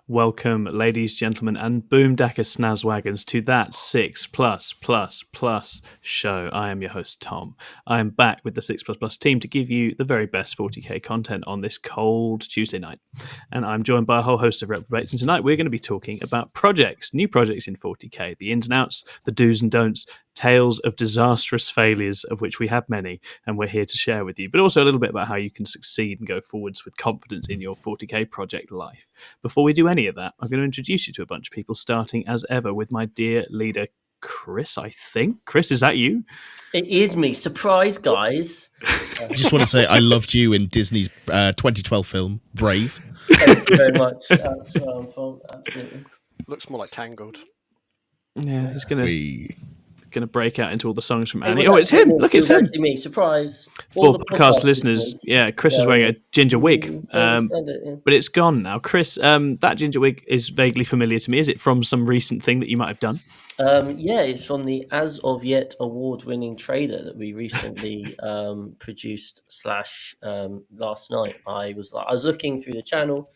Welcome, ladies, gentlemen, and boomdacker snazwagons to that 6+++ show. I am your host, Tom. I am back with the 6++ team to give you the very best 40k content on this cold Tuesday night. And I'm joined by a whole host of reprobates. And tonight we're going to be talking about projects, new projects in 40k, the ins and outs, the do's and don'ts, tales of disastrous failures, of which we have many, and we're here to share with you, but also a little bit about how you can succeed and go forwards with confidence in your 40k project life. Before we do any of that, I'm going to introduce you to a bunch of people, starting as ever with my dear leader, Chris, I think. Chris, is that you? It is me. Surprise, guys. I just want to say I loved you in Disney's 2012 film, Brave. Thank you very much. That's absolutely. Looks more like Tangled. Yeah, he's going to break out into all the songs from It Annie. was Oh, it's him. Look, it's him. actually me. Surprise. For podcast listeners, yeah, Chris is wearing a ginger wig, but it's gone now. Chris, that ginger wig is vaguely familiar to me. Is it from some recent thing that you might have done? Yeah, it's from the As of Yet award-winning trailer that we recently produced. Last night, I was looking through the channel,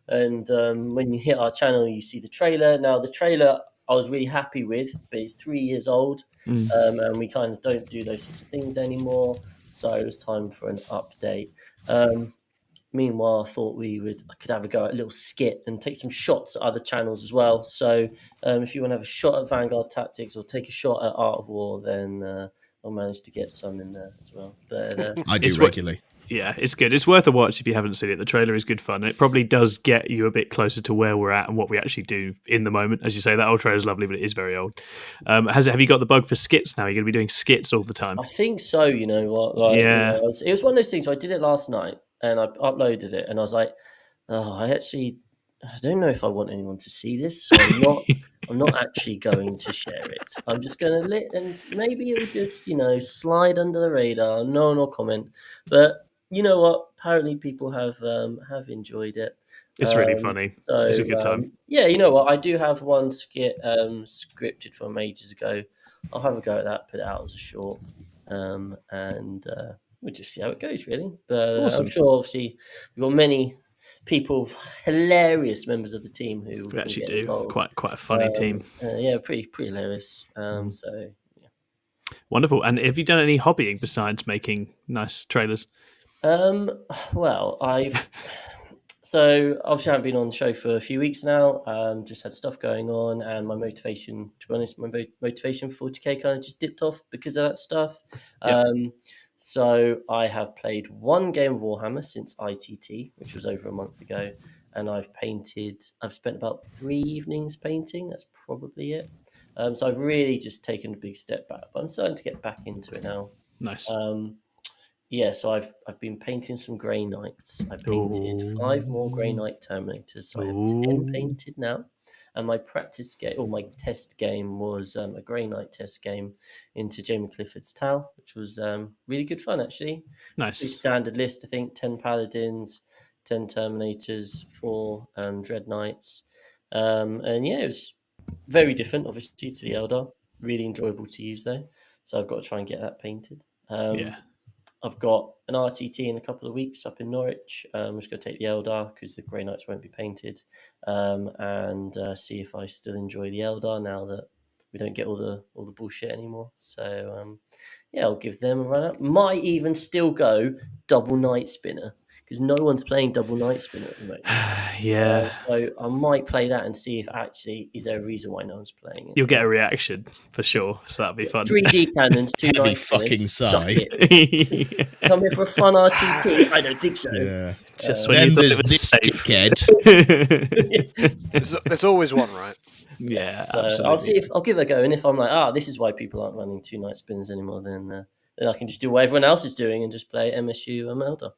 and when you hit our channel, you see the trailer. Now, the trailer I was really happy with, but it's 3 years old, and we kind of don't do those sorts of things anymore. So it was time for an update. Meanwhile, I thought I could have a go at a little skit and take some shots at other channels as well. So if you want to have a shot at Vanguard Tactics or take a shot at Art of War, then I'll manage to get some in there as well. But I do regularly. Yeah, it's good. It's worth a watch if you haven't seen it. The trailer is good fun. It probably does get you a bit closer to where we're at and what we actually do in the moment. As you say, that old trailer is lovely, but it is very old. Have you got the bug for skits now? You're going to be doing skits all the time? I think so, you know what? Yeah. It was one of those things. I did it last night and I uploaded it and I was like, I don't know if I want anyone to see this, so I'm not actually going to share it. I'm just going to and maybe it'll just, slide under the radar. No one will comment. But you know what? Apparently people have enjoyed it. It's really funny. So, it's a good time. Yeah, you know what? I do have one skit scripted from ages ago. I'll have a go at that, put it out as a short. And we'll just see how it goes, really. But awesome. I'm sure, obviously, we've got many people, hilarious members of the team who we actually do involved. quite a funny team. Yeah, pretty hilarious. So yeah, wonderful. And have you done any hobbying besides making nice trailers? Well, so obviously I haven't been on the show for a few weeks now. Just had stuff going on, and my motivation, to be honest, motivation for 40k kind of just dipped off because of that stuff. Yep. So I have played one game of Warhammer since ITT, which was over a month ago, and I've spent about 3 evenings painting. That's probably it. So I've really just taken a big step back, but I'm starting to get back into it now. Nice. Yeah, so I've been painting some Grey Knights. I painted 5 more Grey Knight Terminators, so I have 10 painted now. And my practice game, or my test game, was a Grey Knight test game into Jamie Clifford's Tau, which was really good fun, actually. Nice. Pretty standard list, I think. 10 Paladins, 10 Terminators, 4 Dread Knights. And yeah, it was very different, obviously, to the Eldar. Really enjoyable to use, though. So I've got to try and get that painted. Yeah. I've got an RTT in a couple of weeks up in Norwich. I'm just going to take the Eldar because the Grey Knights won't be painted, and see if I still enjoy the Eldar now that we don't get all the bullshit anymore. So yeah, I'll give them a run up. Might even still go double Night Spinner because no one's playing double Night Spinner at the moment. Yeah. So I might play that and see if actually is there a reason why no one's playing it. You'll get a reaction for sure, so that'll be fun. 3D cannons, 2 Heavy Night fucking Spinners. sigh. Come here for a fun RTT? I don't think so. Yeah. Just when Then you thought there's it was this safe. dickhead. There's always one, right? Yeah, So absolutely. I'll give it a go, and if I'm like, this is why people aren't running 2 Night Spinners anymore, then I can just do what everyone else is doing and just play MSU and Eldar.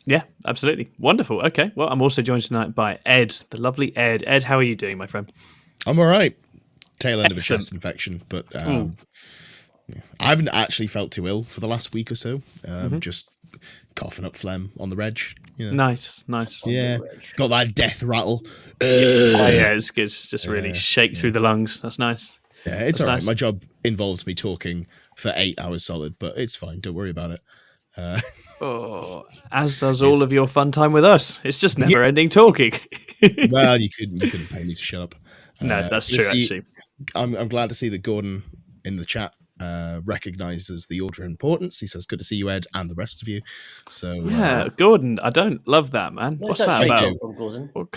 Yeah, absolutely. Wonderful. Okay. Well, I'm also joined tonight by Ed, the lovely Ed. Ed, how are you doing, my friend? I'm all right. Tail end of a Excellent. chest infection, but I haven't actually felt too ill for the last week or so. Just coughing up phlegm on the reg. You know. Nice. Yeah, got that death rattle. Yeah, it's good. It's just really shake through the lungs. That's nice. Yeah, it's That's all right. nice. My job involves me talking for 8 hours solid, but it's fine. Don't worry about it. As does all of your fun time with us. It's just never-ending talking. Well, you couldn't pay me to shut up. No, that's true. Actually, I'm glad to see that Gordon in the chat recognizes the order of importance. He says, "Good to see you, Ed, and the rest of you." So yeah, Gordon, I don't love that, man. What's that about?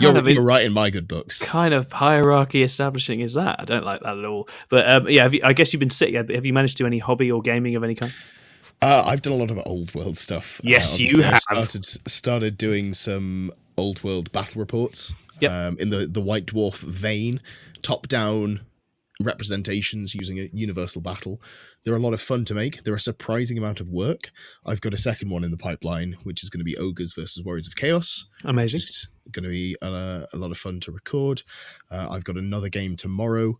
You're right in my good books. Kind of hierarchy establishing is that? I don't like that at all. But yeah, I guess you've been sick. Have you managed to do any hobby or gaming of any kind? I've done a lot of old world stuff. Yes, you have. Started doing some old world battle reports. Yep. In the White Dwarf vein, top down representations using a universal battle. They're a lot of fun to make. They're a surprising amount of work. I've got a second one in the pipeline, which is going to be Ogres versus Warriors of Chaos. Amazing. It's going to be a lot of fun to record. I've got another game tomorrow.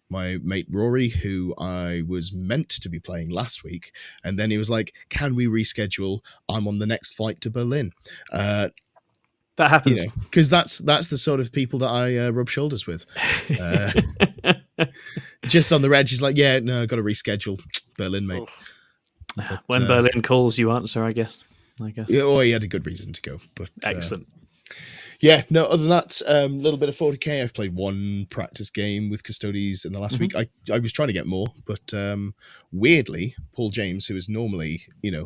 My mate Rory, who I was meant to be playing last week, and then he was like, "Can we reschedule? I'm on the next flight to Berlin." That happens, because that's the sort of people that I rub shoulders with. Just on the edge, he's like, "Yeah, no, got to reschedule Berlin, mate." But, when Berlin calls, you answer, I guess. Yeah, he had a good reason to go. But excellent. Yeah, no, other than that, a little bit of 40k. I've played one practice game with Custodes in the last week. I was trying to get more, but weirdly, Paul James, who is normally,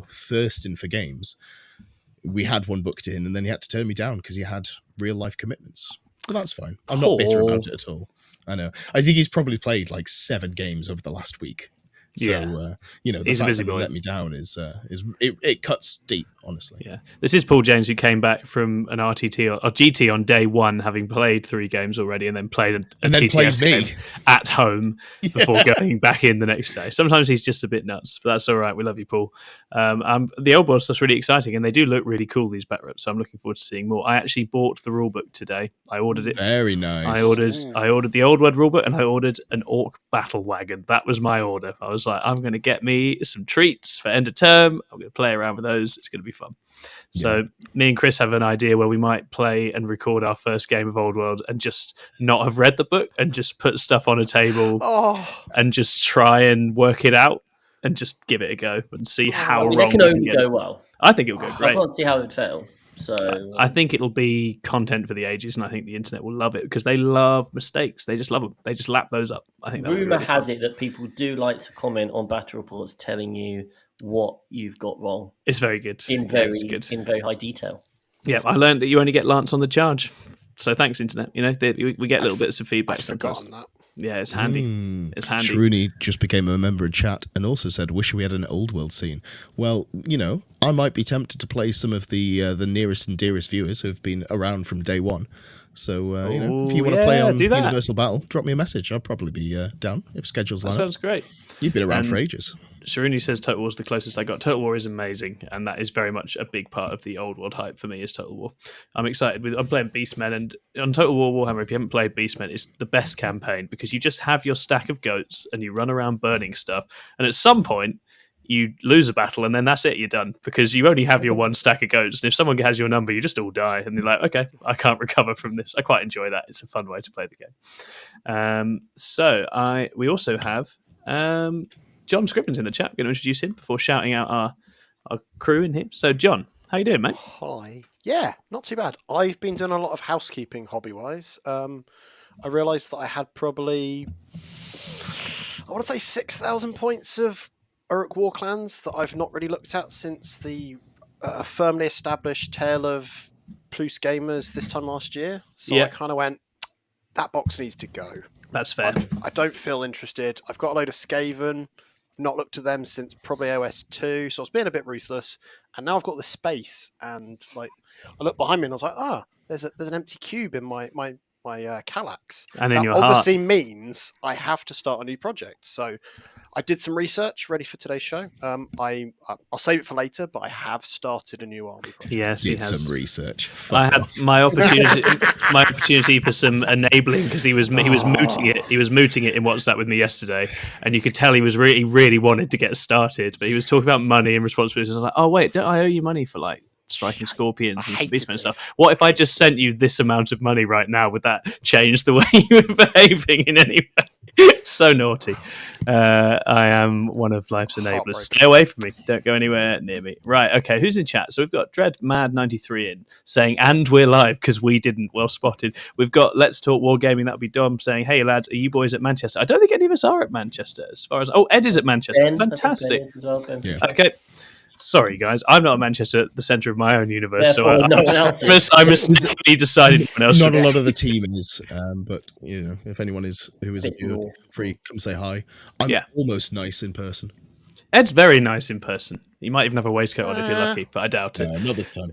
thirsting for games, we had one booked in, and then he had to turn me down because he had real life commitments. But that's fine. I'm not bitter about it at all. I know. I think he's probably played like 7 games over the last week. So, the he's fact a busy that he boy. let me down is it cuts deep, honestly. Yeah, this is Paul James, who came back from an RTT or GT on day one, having played 3 games already, and then played a TTS game at home before going back in the next day. Sometimes he's just a bit nuts, but that's all right. We love you, Paul. The old world stuff's really exciting, and they do look really cool, these back reps. So I'm looking forward to seeing more. I actually bought the rulebook today. I ordered it. Very nice. I ordered the old world rulebook, and I ordered an orc battle wagon. That was my order. I was like, I'm going to get me some treats for end of term. I'm going to play around with those. It's going to be fun. So me and Chris have an idea where we might play and record our first game of Old World and just not have read the book and just put stuff on a table and just try and work it out and just give it a go and see how wrong it can only go well. I think it will go great. I can't see how it would fail. So I think it'll be content for the ages, and I think the internet will love it because they love mistakes. They just love them. They just lap those up. I think. Rumor has it that people do like to comment on battle reports, telling you what you've got wrong. It's very good. In very high detail. Yeah, I learned that you only get Lance on the charge. So thanks, internet. We get little bits of feedback sometimes. That. Yeah, it's handy. It's handy. Shroony just became a member in chat and also said, "Wish we had an old world scene." Well, I might be tempted to play some of the nearest and dearest viewers who have been around from day one. So, if you want to play on Universal Battle, drop me a message. I'll probably be down if schedules line up. Sounds great. You've been around for ages. Sharuni says Total War is the closest I got. Total War is amazing, and that is very much a big part of the old world hype for me is Total War. I'm excited. I'm playing Beastmen, and on Total War Warhammer, if you haven't played Beastmen, it's the best campaign because you just have your stack of goats and you run around burning stuff, and at some point you lose a battle, and then that's it, you're done, because you only have your one stack of goats, and if someone has your number, you just all die, and they're like, okay, I can't recover from this. I quite enjoy that. It's a fun way to play the game. We also have John Scribbins in the chat. I'm going to introduce him before shouting out our crew in here. So, John, how you doing, mate? Hi. Yeah, not too bad. I've been doing a lot of housekeeping hobby-wise. I realised that I had probably, I want to say 6,000 points of Uruk War clans that I've not really looked at since the firmly established Tale of Plus Gamers this time last year. So I kind of went, that box needs to go. That's fair. I don't feel interested. I've got a load of Skaven. I've not looked at them since probably OS 2, so I was being a bit ruthless. And now I've got the space, and I looked behind me and I was like, there's an empty cube in my Kallax. And that in your obviously heart. means I have to start a new project. So I did some research ready for today's show. I'll save it for later, but I have started a new army project. Yes, he has some research. I had my opportunity for some enabling because he was mooting it. He was mooting it in WhatsApp with me yesterday, and you could tell he really wanted to get started. But he was talking about money and responsibilities. I was like, oh wait, don't I owe you money for like striking scorpions and beastmen and stuff? What if I just sent you this amount of money right now? Would that change the way you were behaving in any way? So naughty. I am one of life's enablers. Heartbreaking. Stay away from me. Don't go anywhere near me. Right, okay, who's in chat? So we've got DreadMad93 in saying, and we're live because we didn't. Well spotted. We've got Let's Talk Wargaming, that'll be Dom, saying, hey lads, are you boys at Manchester? I don't think any of us are at Manchester as far as... Oh, Ed is at Manchester. Ben, Fantastic. Ben as well, Ben. Yeah. Okay. Sorry, guys. I'm not at Manchester, the centre of my own universe. Therefore, So no one else is. I mistakenly decided no one else Not would a be. lot of the team is, but if anyone is who is a Bit viewer, north. free, come say hi. I'm Yeah. almost nice in person. Ed's very nice in person. You might even have a waistcoat on if you're lucky, but I doubt it. Not this time.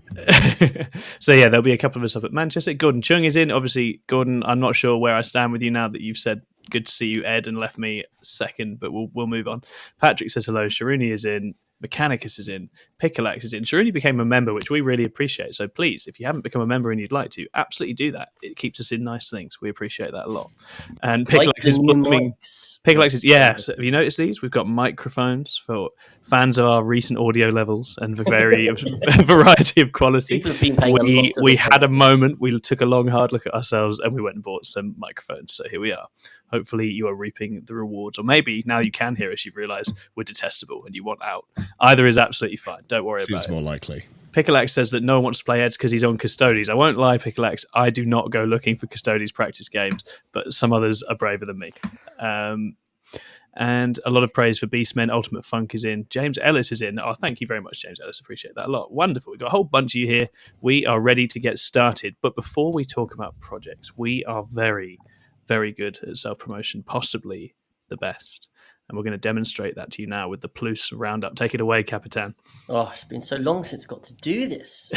So yeah, there'll be a couple of us up at Manchester. Gordon Chung is in. Obviously, Gordon, I'm not sure where I stand with you now that you've said good to see you, Ed, and left me second, but we'll move on. Patrick says hello. Sharuni is in. Mechanicus is in. Pickalax is in. Sharuni became a member, which we really appreciate. So please, if you haven't become a member and you'd like to, absolutely do that. It keeps us in nice things. We appreciate that a lot. And Pickalax is welcoming. Pickalax is, yeah. So have you noticed these? We've got microphones for fans of our recent audio levels and for a variety of quality. People have been paying a lot of We attention. had a moment. We took a long, hard look at ourselves and we went and bought some microphones. So here we are. Hopefully you are reaping the rewards. Or maybe now you can hear us, you've realised we're detestable and you want out. Either is absolutely fine. Don't worry Seems about more it. likely. Pickalax says that no one wants to play Eds because he's on Custodes. I won't lie, Pickalax. I do not go looking for Custodes practice games, but some others are braver than me. And a lot of praise for Beastmen. Ultimate Funk is in. James Ellis is in. Oh, thank you very much, James Ellis. Appreciate that a lot. Wonderful. We've got a whole bunch of you here. We are ready to get started. But before we talk about projects, we are very, very good at self-promotion, possibly the best. And we're going to demonstrate that to you now with the Plus Roundup. Take it away, Capitan. Oh, it's been so long since I got to do this.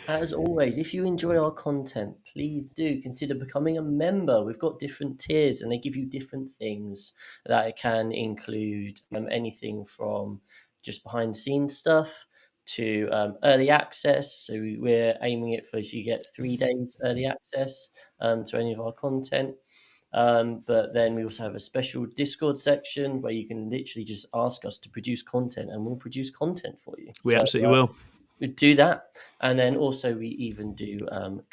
As always, if you enjoy our content, please do consider becoming a member. We've got different tiers and they give you different things that it can include anything from just behind the scenes stuff to early access. So we're aiming it for so you get 3 days early access to any of our content. But then we also have a special Discord section where you can literally just ask us to produce content and we'll produce content for you. We absolutely will. We do that. And then also we even do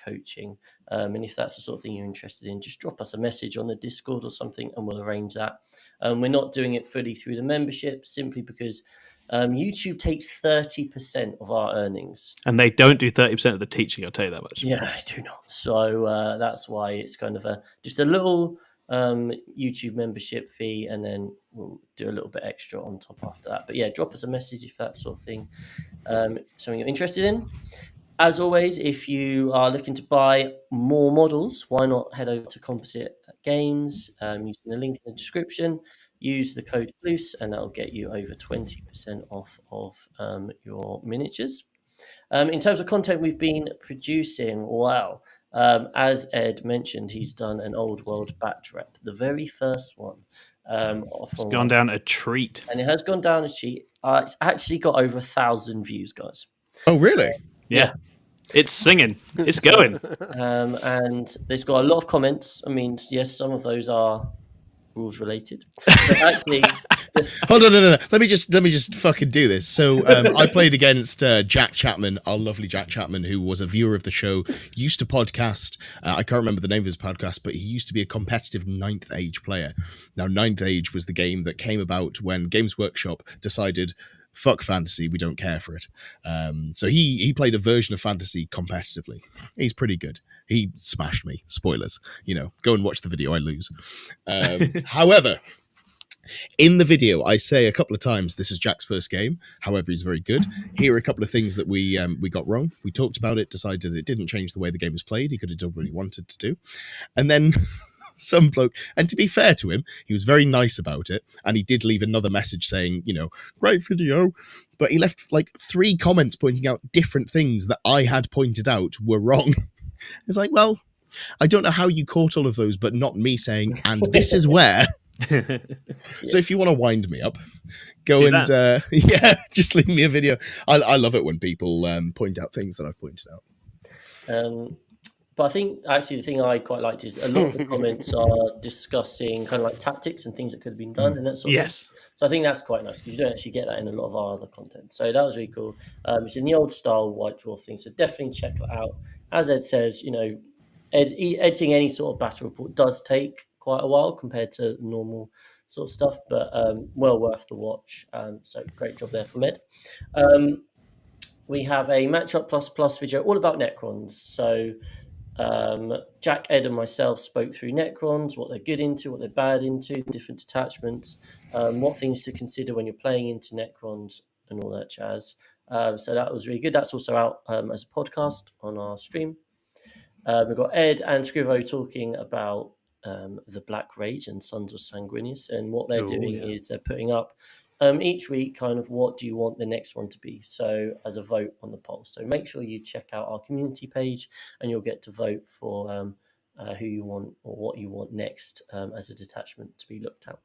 coaching. And if that's the sort of thing you're interested in, just drop us a message on the Discord or something and we'll arrange that. We're not doing it fully through the membership simply because YouTube takes 30% of our earnings. And they don't do 30% of the teaching, I'll tell you that much. Yeah, I do not. So that's why it's kind of just a little YouTube membership fee, and then we'll do a little bit extra on top after that. But yeah, drop us a message if that sort of thing something you're interested in. As always, if you are looking to buy more models, why not head over to Composite Games using the link in the description. Use the code PLUS and that'll get you over 20% off of your miniatures. In terms of content we've been producing, wow. As Ed mentioned, he's done an Old World batch rep, the very first one. It's gone down a treat. And it has gone down a treat. It's actually got over 1,000 views, guys. Oh, really? Yeah. It's singing. It's going. And there's got a lot of comments. I mean, yes, some of those are rules related. But actually, Hold on, no. Let me just fucking do this. So I played against Jack Chapman, our lovely Jack Chapman, who was a viewer of the show, used to podcast. I can't remember the name of his podcast, but he used to be a competitive 9th Age player. Now, 9th Age was the game that came about when Games Workshop decided, fuck fantasy, we don't care for it. So he played a version of fantasy competitively. He's pretty good. He smashed me. Spoilers. Go and watch the video. I lose. However, in the video, I say a couple of times, this is Jack's first game. However, he's very good. Here are a couple of things that we got wrong. We talked about it, decided it didn't change the way the game was played. He could have done what he wanted to do. And then some bloke, and to be fair to him, he was very nice about it. And he did leave another message saying, great video. But he left like 3 comments pointing out different things that I had pointed out were wrong. It's like, well, I don't know how you caught all of those, but not me saying, and this is where. So if you want to wind me up, go and just leave me a video. I love it when people point out things that I've pointed out. But I think actually the thing I quite liked is a lot of the comments are discussing kind of like tactics and things that could have been done and that sort of thing. So I think that's quite nice because you don't actually get that in a lot of our other content. So that was really cool. It's in the old style white dwarf thing, so definitely check that out. As Ed says, editing any sort of battle report does take quite a while compared to normal sort of stuff, but well worth the watch. So great job there from Ed. We have a Matchup Plus video all about Necrons. So Jack, Ed, and myself spoke through Necrons, what they're good into, what they're bad into, different detachments, what things to consider when you're playing into Necrons, and all that jazz. So that was really good. That's also out as a podcast on our stream. We've got Ed and Scrivo talking about the Black Rage and Sons of Sanguinius, and what they're doing is they're putting up each week kind of what do you want the next one to be, so as a vote on the poll. So make sure you check out our community page and you'll get to vote for who you want or what you want next as a detachment to be looked at.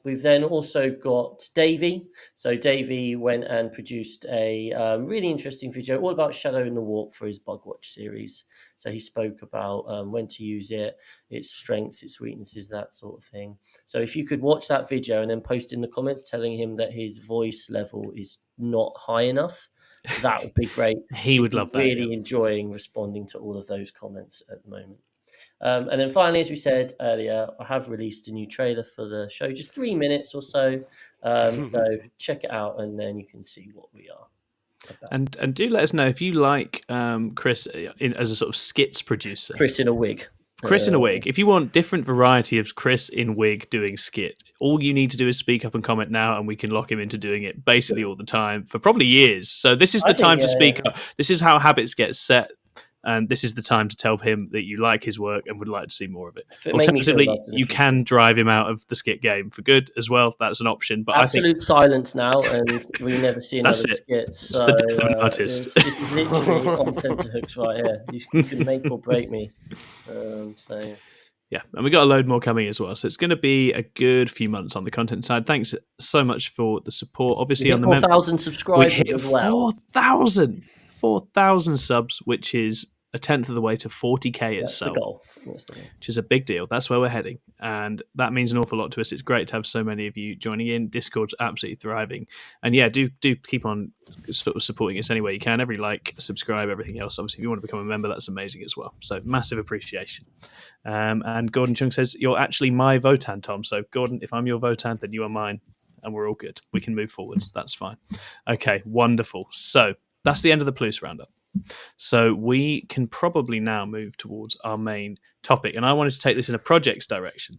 We've then also got Davey. So Davey went and produced a really interesting video all about Shadow in the Warp for his Bugwatch series. So he spoke about when to use it, its strengths, its weaknesses, that sort of thing. So if you could watch that video and then post in the comments telling him that his voice level is not high enough, that would be great. He would love that. Really enjoying responding to all of those comments at the moment. And then finally, as we said earlier, I have released a new trailer for the show, just 3 minutes or so. So check it out, and then you can see what we are about. And do let us know if you like Chris as a sort of skits producer. Chris in a wig. Chris in a wig. If you want different variety of Chris in wig doing skit, all you need to do is speak up and comment now, and we can lock him into doing it basically all the time for probably years. So this is the time to speak up. This is how habits get set. And this is the time to tell him that you like his work and would like to see more of it. Alternatively, you can drive him out of the skit game for good as well. That's an option. But absolute silence now, and we never see another skit. So the death of an artist. This is literally on tenterhooks right here. You can make or break me. Yeah, and we got a load more coming as well. So it's going to be a good few months on the content side. Thanks so much for the support. Obviously, on the 4,000 subscribers as well. 4,000 subs, which is a tenth of the way to 40k itself, which is a big deal. That's where we're heading, and that means an awful lot to us. It's great to have so many of you joining in. Discord's absolutely thriving, and yeah, do keep on sort of supporting us any way you can. Every like, subscribe, everything else. Obviously, if you want to become a member, that's amazing as well. So massive appreciation. And Gordon Chung says you're actually my Votan, Tom. So Gordon, if I'm your Votan, then you are mine, and we're all good. We can move forwards. That's fine. Okay, wonderful. So that's the end of the Plus roundup. So we can probably now move towards our main topic. And I wanted to take this in a projects direction,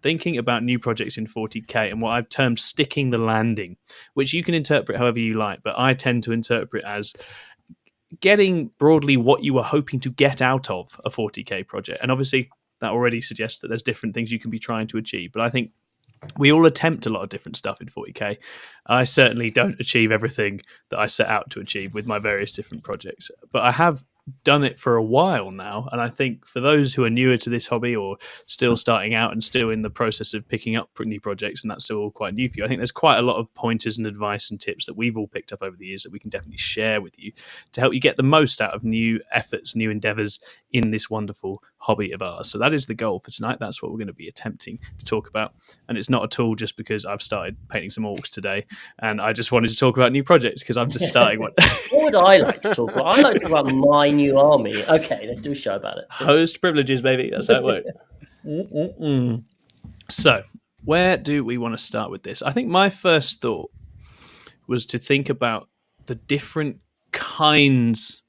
thinking about new projects in 40k and what I've termed sticking the landing, which you can interpret however you like. But I tend to interpret as getting broadly what you were hoping to get out of a 40k project. And obviously that already suggests that there's different things you can be trying to achieve. But I think we all attempt a lot of different stuff in 40k. I certainly don't achieve everything that I set out to achieve with my various different projects, but I have done it for a while now. And I think for those who are newer to this hobby or still starting out and still in the process of picking up new projects, and that's still all quite new for you, I think there's quite a lot of pointers and advice and tips that we've all picked up over the years that we can definitely share with you to help you get the most out of new efforts, new endeavors in this wonderful hobby of ours. So that is the goal for tonight. That's what we're going to be attempting to talk about. And it's not at all just because I've started painting some orcs today and I just wanted to talk about new projects because I'm just starting one. What would I like to talk about? I like to talk about my new army. Okay, let's do a show about it. Host privileges, baby. That's how it works. So, where do we want to start with this? I think my first thought was to think about the different kinds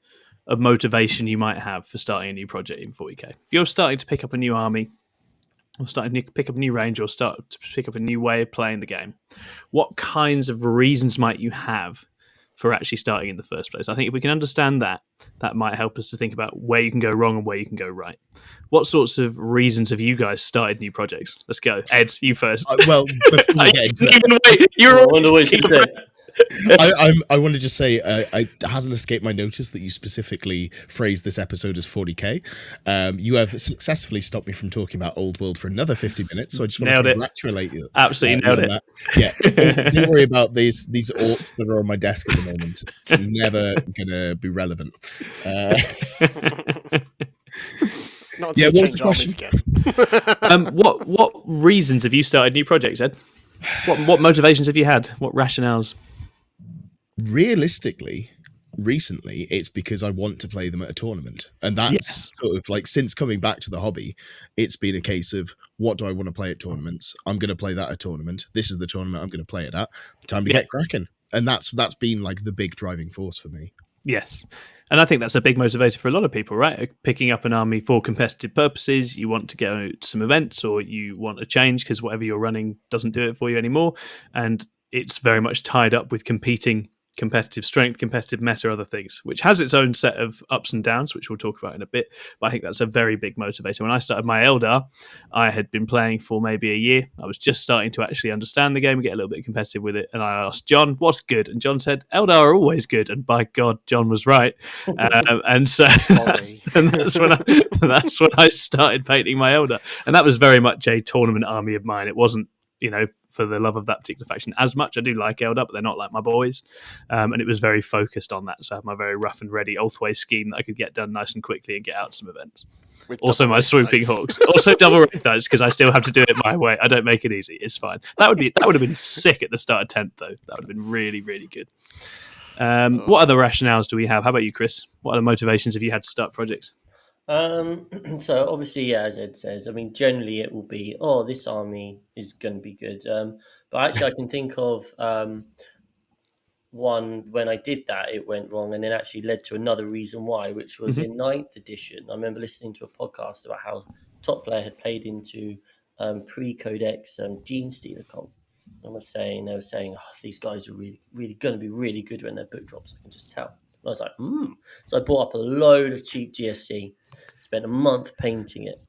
of motivation you might have for starting a new project in 40k. If you're starting to pick up a new army, or starting to pick up a new range, or start to pick up a new way of playing the game, what kinds of reasons might you have for actually starting in the first place? I think if we can understand that, that might help us to think about where you can go wrong and where you can go right. What sorts of reasons have you guys started new projects? Let's go. Ed, you first. Well, before we get into that, I want to just say it hasn't escaped my notice that you specifically phrased this episode as 40k. You have successfully stopped me from talking about Old World for another 50 minutes, so I just want to congratulate you. Absolutely nailed it. That. Yeah, don't worry about these orcs that are on my desk at the moment. Never gonna be relevant. Yeah, what's the question? What reasons have you started new projects, Ed? What motivations have you had? What rationales? Realistically, recently, it's because I want to play them at a tournament. And that's Yes. sort of like, since coming back to the hobby, it's been a case of, what do I want to play at tournaments? I'm going to play that at a tournament. This is the tournament I'm going to play it at. Time to Yeah. get cracking. And that's been like the big driving force for me. Yes. And I think that's a big motivator for a lot of people, right? Picking up an army for competitive purposes, you want to get out some events, or you want a change because whatever you're running doesn't do it for you anymore. And it's very much tied up with competing competitive strength, competitive meta, other things, which has its own set of ups and downs, which we'll talk about in a bit. But I think that's a very big motivator. When I started my Eldar, I had been playing for maybe a year. I was just starting to actually understand the game and get a little bit competitive with it. And I asked John, what's good? And John said, Eldar are always good. And by God, John was right. And so and that's when I started painting my Eldar. And that was very much a tournament army of mine. It wasn't, for the love of that particular faction as much. I do like Eldar, but they're not like my boys. And it was very focused on that. So I have my very rough and ready Ulthway scheme that I could get done nice and quickly and get out some events. With Also my double swooping race hawks. Also double wraith dice, because I still have to do it my way. I don't make it easy. It's fine. That would have been sick at the start of 10th though. That would have been really, really good. What other rationales do we have? How about you, Chris? What other motivations have you had to start projects? So obviously, yeah, as Ed says, I mean, generally it will be, oh, this army is going to be good. But actually, I can think of one when I did that, it went wrong, and then actually led to another reason why, which was in 9th edition. I remember listening to a podcast about how Top Player had played into pre-Codex Gene Stealer comp. They were saying, oh, these guys are really, really going to be really good when their book drops. I can just tell. And I was like, So I bought up a load of cheap GSC, spent a month painting it,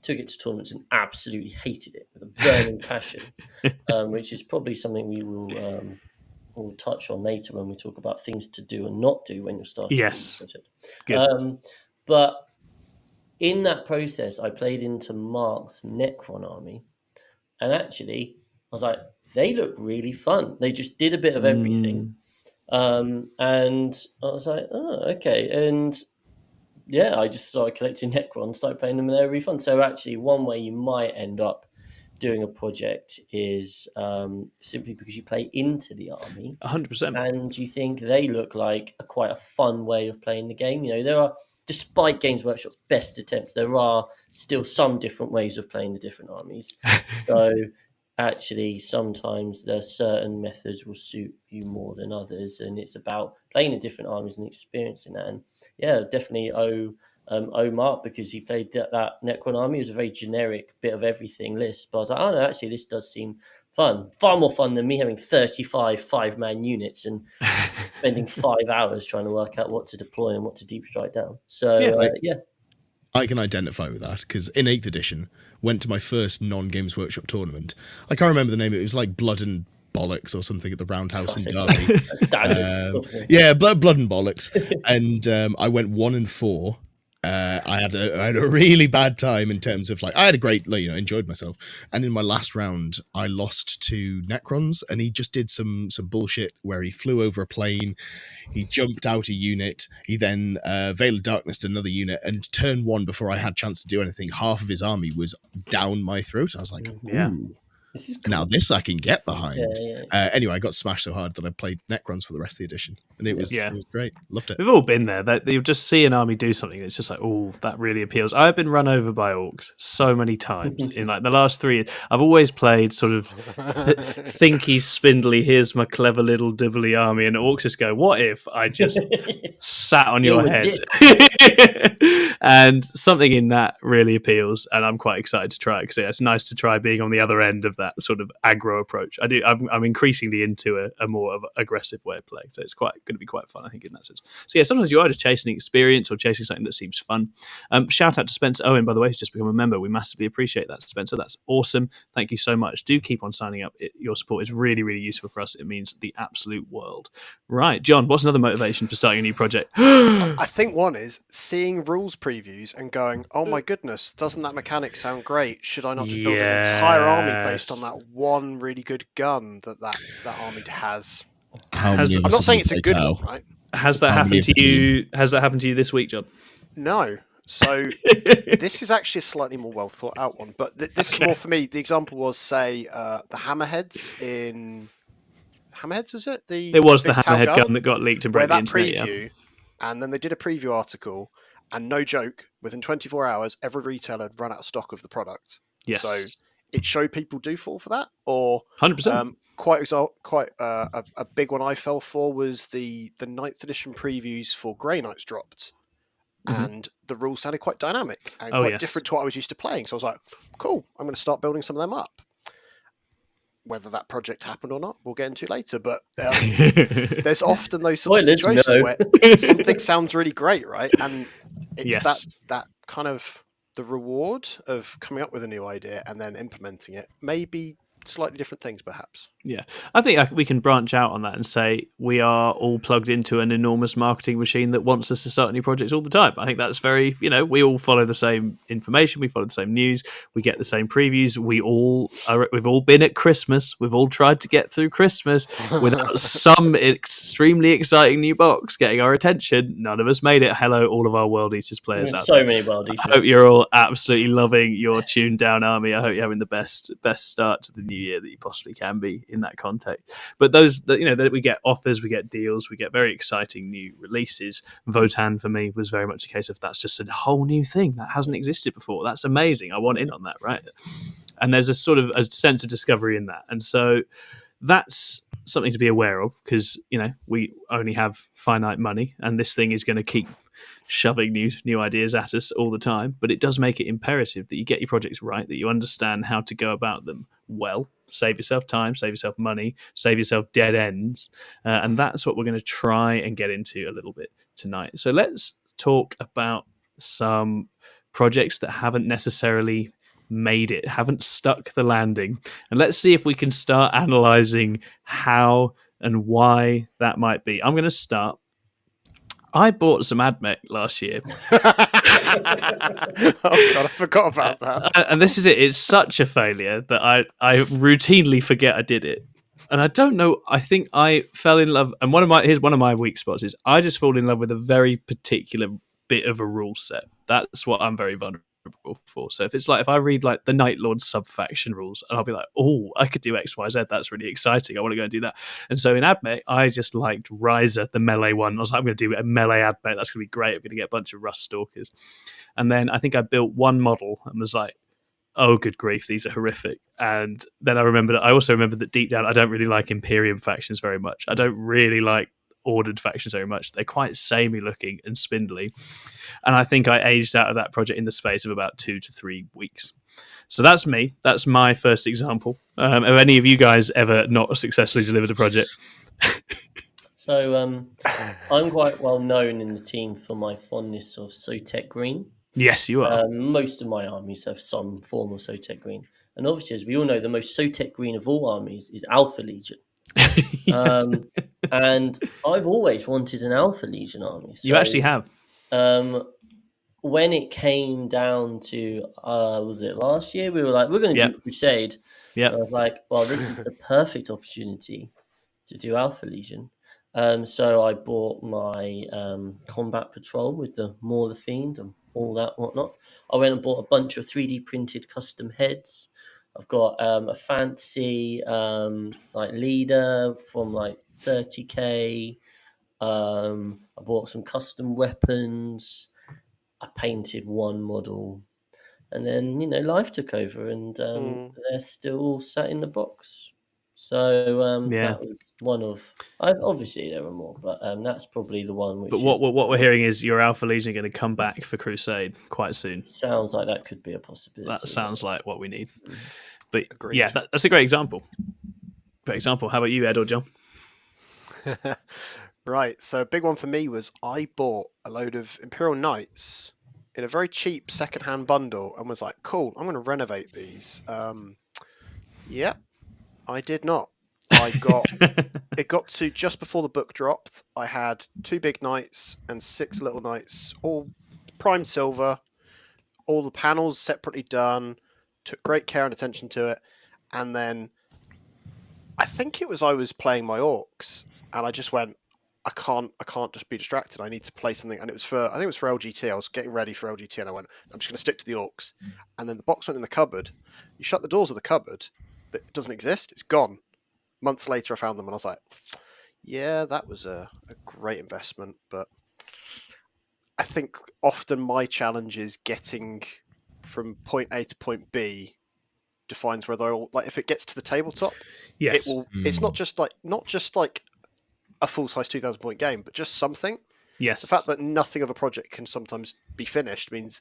took it to tournaments and absolutely hated it with a burning passion, which is probably something we will we'll touch on later when we talk about things to do and not do when you're starting a project. Good. But in that process, I played into Mark's Necron army, and actually, I was like, they look really fun. They just did a bit of everything. And I was like, oh, okay. And yeah, I just started collecting Necrons, started playing them, and they're really fun. So actually, one way you might end up doing a project is simply because you play into the army 100%. and you think they look like quite a fun way of playing the game. There are, despite Games Workshop's best attempts, there are still some different ways of playing the different armies. So actually, sometimes there are certain methods will suit you more than others, and it's about playing the different armies and experiencing that. And yeah, definitely owe Mark, because he played that Necron army. It was a very generic bit of everything list, but I was like, oh no, actually this does seem fun. Far more fun than me having 35 5-man units and spending 5 hours trying to work out what to deploy and what to deep strike down. So yeah. I can identify with that, because in 8th edition, went to my first non-Games Workshop tournament. I can't remember the name. It was like Blood and Bollocks or something at the Roundhouse in Derby. Yeah, Blood and Bollocks. And I went 1-4. I had a really bad time in terms of, like, I had a great, enjoyed myself. And in my last round, I lost to Necrons, and he just did some bullshit where he flew over a plane, he jumped out a unit, he then Veil of Darkness to another unit, and turn 1 before I had a chance to do anything, half of his army was down my throat. I was like, ooh. This is cool. Now this I can get behind. Yeah. Anyway, I got smashed so hard that I played Necrons for the rest of the edition, and it was great. Loved it. We've all been there. That you'll just see an army do something that's just like, oh, that really appeals. I've been run over by orcs so many times in like the last 3 years. I've always played sort of thinky, spindly. Here's my clever little dibbly army, and orcs just go, "What if I just sat on your head?" And something in that really appeals, and I'm quite excited to try it, because it's nice to try being on the other end of that sort of aggro approach. I'm increasingly into a more of aggressive way of playing, so it's going to be quite fun, I think, in that sense. So yeah, sometimes you are just chasing experience or chasing something that seems fun. Shout out to Spencer Owen, by the way, who's just become a member. We massively appreciate that, Spencer. That's awesome. Thank you so much. Do keep on signing up. Your support is really, really useful for us. It means the absolute world. Right, John, what's another motivation for starting a new project? I think one is seeing rules previews and going, oh my goodness, doesn't that mechanic sound great? Should I not just build an entire army based on that one really good gun that army has? I'm not saying it's a good one, right? Has that happened to you? Has that happened to you this week, John? No. So this is actually a slightly more well thought out one, but this is more for me. The example was, say, the hammerheads in Hammerheads, was it? It was the big Tau Hammerhead gun that got leaked and broke the internet. Preview, and then they did a preview article, and no joke, within 24 hours, every retailer had run out of stock of the product. Yes. So it showed people do fall for that, or 100%. Quite a big one I fell for was the 9th edition previews for Grey Knights dropped, and the rules sounded quite dynamic and quite different to what I was used to playing. So I was like, cool, I'm going to start building some of them up. Whether that project happened or not, we'll get into later. But there's often those sorts of situations where something sounds really great, right? And it's that kind of the reward of coming up with a new idea and then implementing it. Maybe slightly different things, perhaps. Yeah, I think we can branch out on that and say we are all plugged into an enormous marketing machine that wants us to start new projects all the time. I think that's very, we all follow the same information, we follow the same news, we get the same previews. We've all been at Christmas. We've all tried to get through Christmas without some extremely exciting new box getting our attention. None of us made it. Hello, all of our World Eaters players out there. Many World Eaters. I hope you're all absolutely loving your tuned down army. I hope you're having the best start to the new year that you possibly can be in that context. But those that we get offers, we get deals, we get very exciting new releases. Votan for me was very much a case of that's just a whole new thing that hasn't existed before. That's amazing. I want in on that, right? And there's a sort of a sense of discovery in that. And so that's something to be aware of, because we only have finite money and this thing is going to keep shoving new ideas at us all the time. But it does make it imperative that you get your projects right, that you understand how to go about them well, save yourself time, save yourself money, save yourself dead ends, and that's what we're going to try and get into a little bit tonight. So let's talk about some projects that haven't necessarily made it, haven't stuck the landing, and let's see if we can start analyzing how and why that might be. I'm going to start. I bought some AdMech last year. Oh God, I forgot about that. And this is it. It's such a failure that I routinely forget I did it. And I don't know. I think I fell in love. And here's one of my weak spots is I just fall in love with a very particular bit of a rule set. That's what I'm very vulnerable for. So if I read like the Night Lord sub-faction rules, and I'll be like, oh, I could do X, Y, Z. That's really exciting. I want to go and do that. And so in AdMech, I just liked Riser, the melee one. I was like, I'm going to do a melee AdMech. That's going to be great. I'm going to get a bunch of Rust Stalkers. And then I think I built one model and was like, oh, good grief, these are horrific. And then I also remembered that deep down, I don't really like Imperium factions very much. I don't really like ordered factions very much. They're quite samey looking and spindly. And I think I aged out of that project in the space of about 2 to 3 weeks. So that's me. That's my first example. Have any of you guys ever not successfully delivered a project? So I'm quite well known in the team for my fondness of Sotek Green. Yes, you are. Most of my armies have some form of Sotek Green. And obviously, as we all know, the most Sotek Green of all armies is Alpha Legion. Yes. And I've always wanted an Alpha Legion army. So, you actually have. When it came down to, was it last year? We were like, we're going to do Crusade. Yeah. I was like, well, this is the perfect opportunity to do Alpha Legion. So I bought my combat patrol with the Maw the Fiend and all that whatnot. I went and bought a bunch of 3D printed custom heads. I've got a fancy leader from like 30k. I bought some custom weapons. I painted one model, and then life took over, and they're still sat in the box. So that was one of. Obviously, there were more, but that's probably the one. Which but what we're hearing is your Alpha Legion are going to come back for Crusade quite soon. Sounds like that could be a possibility. That sounds like what we need. But agreed. Yeah, that's a great example. Great example. How about you, Ed or John? Right. So a big one for me was I bought a load of Imperial Knights in a very cheap secondhand bundle and was like, cool, I'm going to renovate these. Yeah, I did not. It got to just before the book dropped. I had 2 big knights and 6 little knights, all prime silver, all the panels separately done, took great care and attention to it. And then I think it was I was playing my orcs and I just went, I can't just be distracted. I need to play something. And I think it was for LGT. I was getting ready for LGT and I went, I'm just going to stick to the orcs. And then the box went in the cupboard. You shut the doors of the cupboard. That doesn't exist. It's gone. months later, I found them and I was like, yeah, that was a great investment. But I think often my challenge is getting from point A to point B defines whether I'll, like, if it gets to the tabletop, Yes. it will. It's not just like a full size 2,000 point game, but just something. Yes. The fact that nothing of a project can sometimes be finished means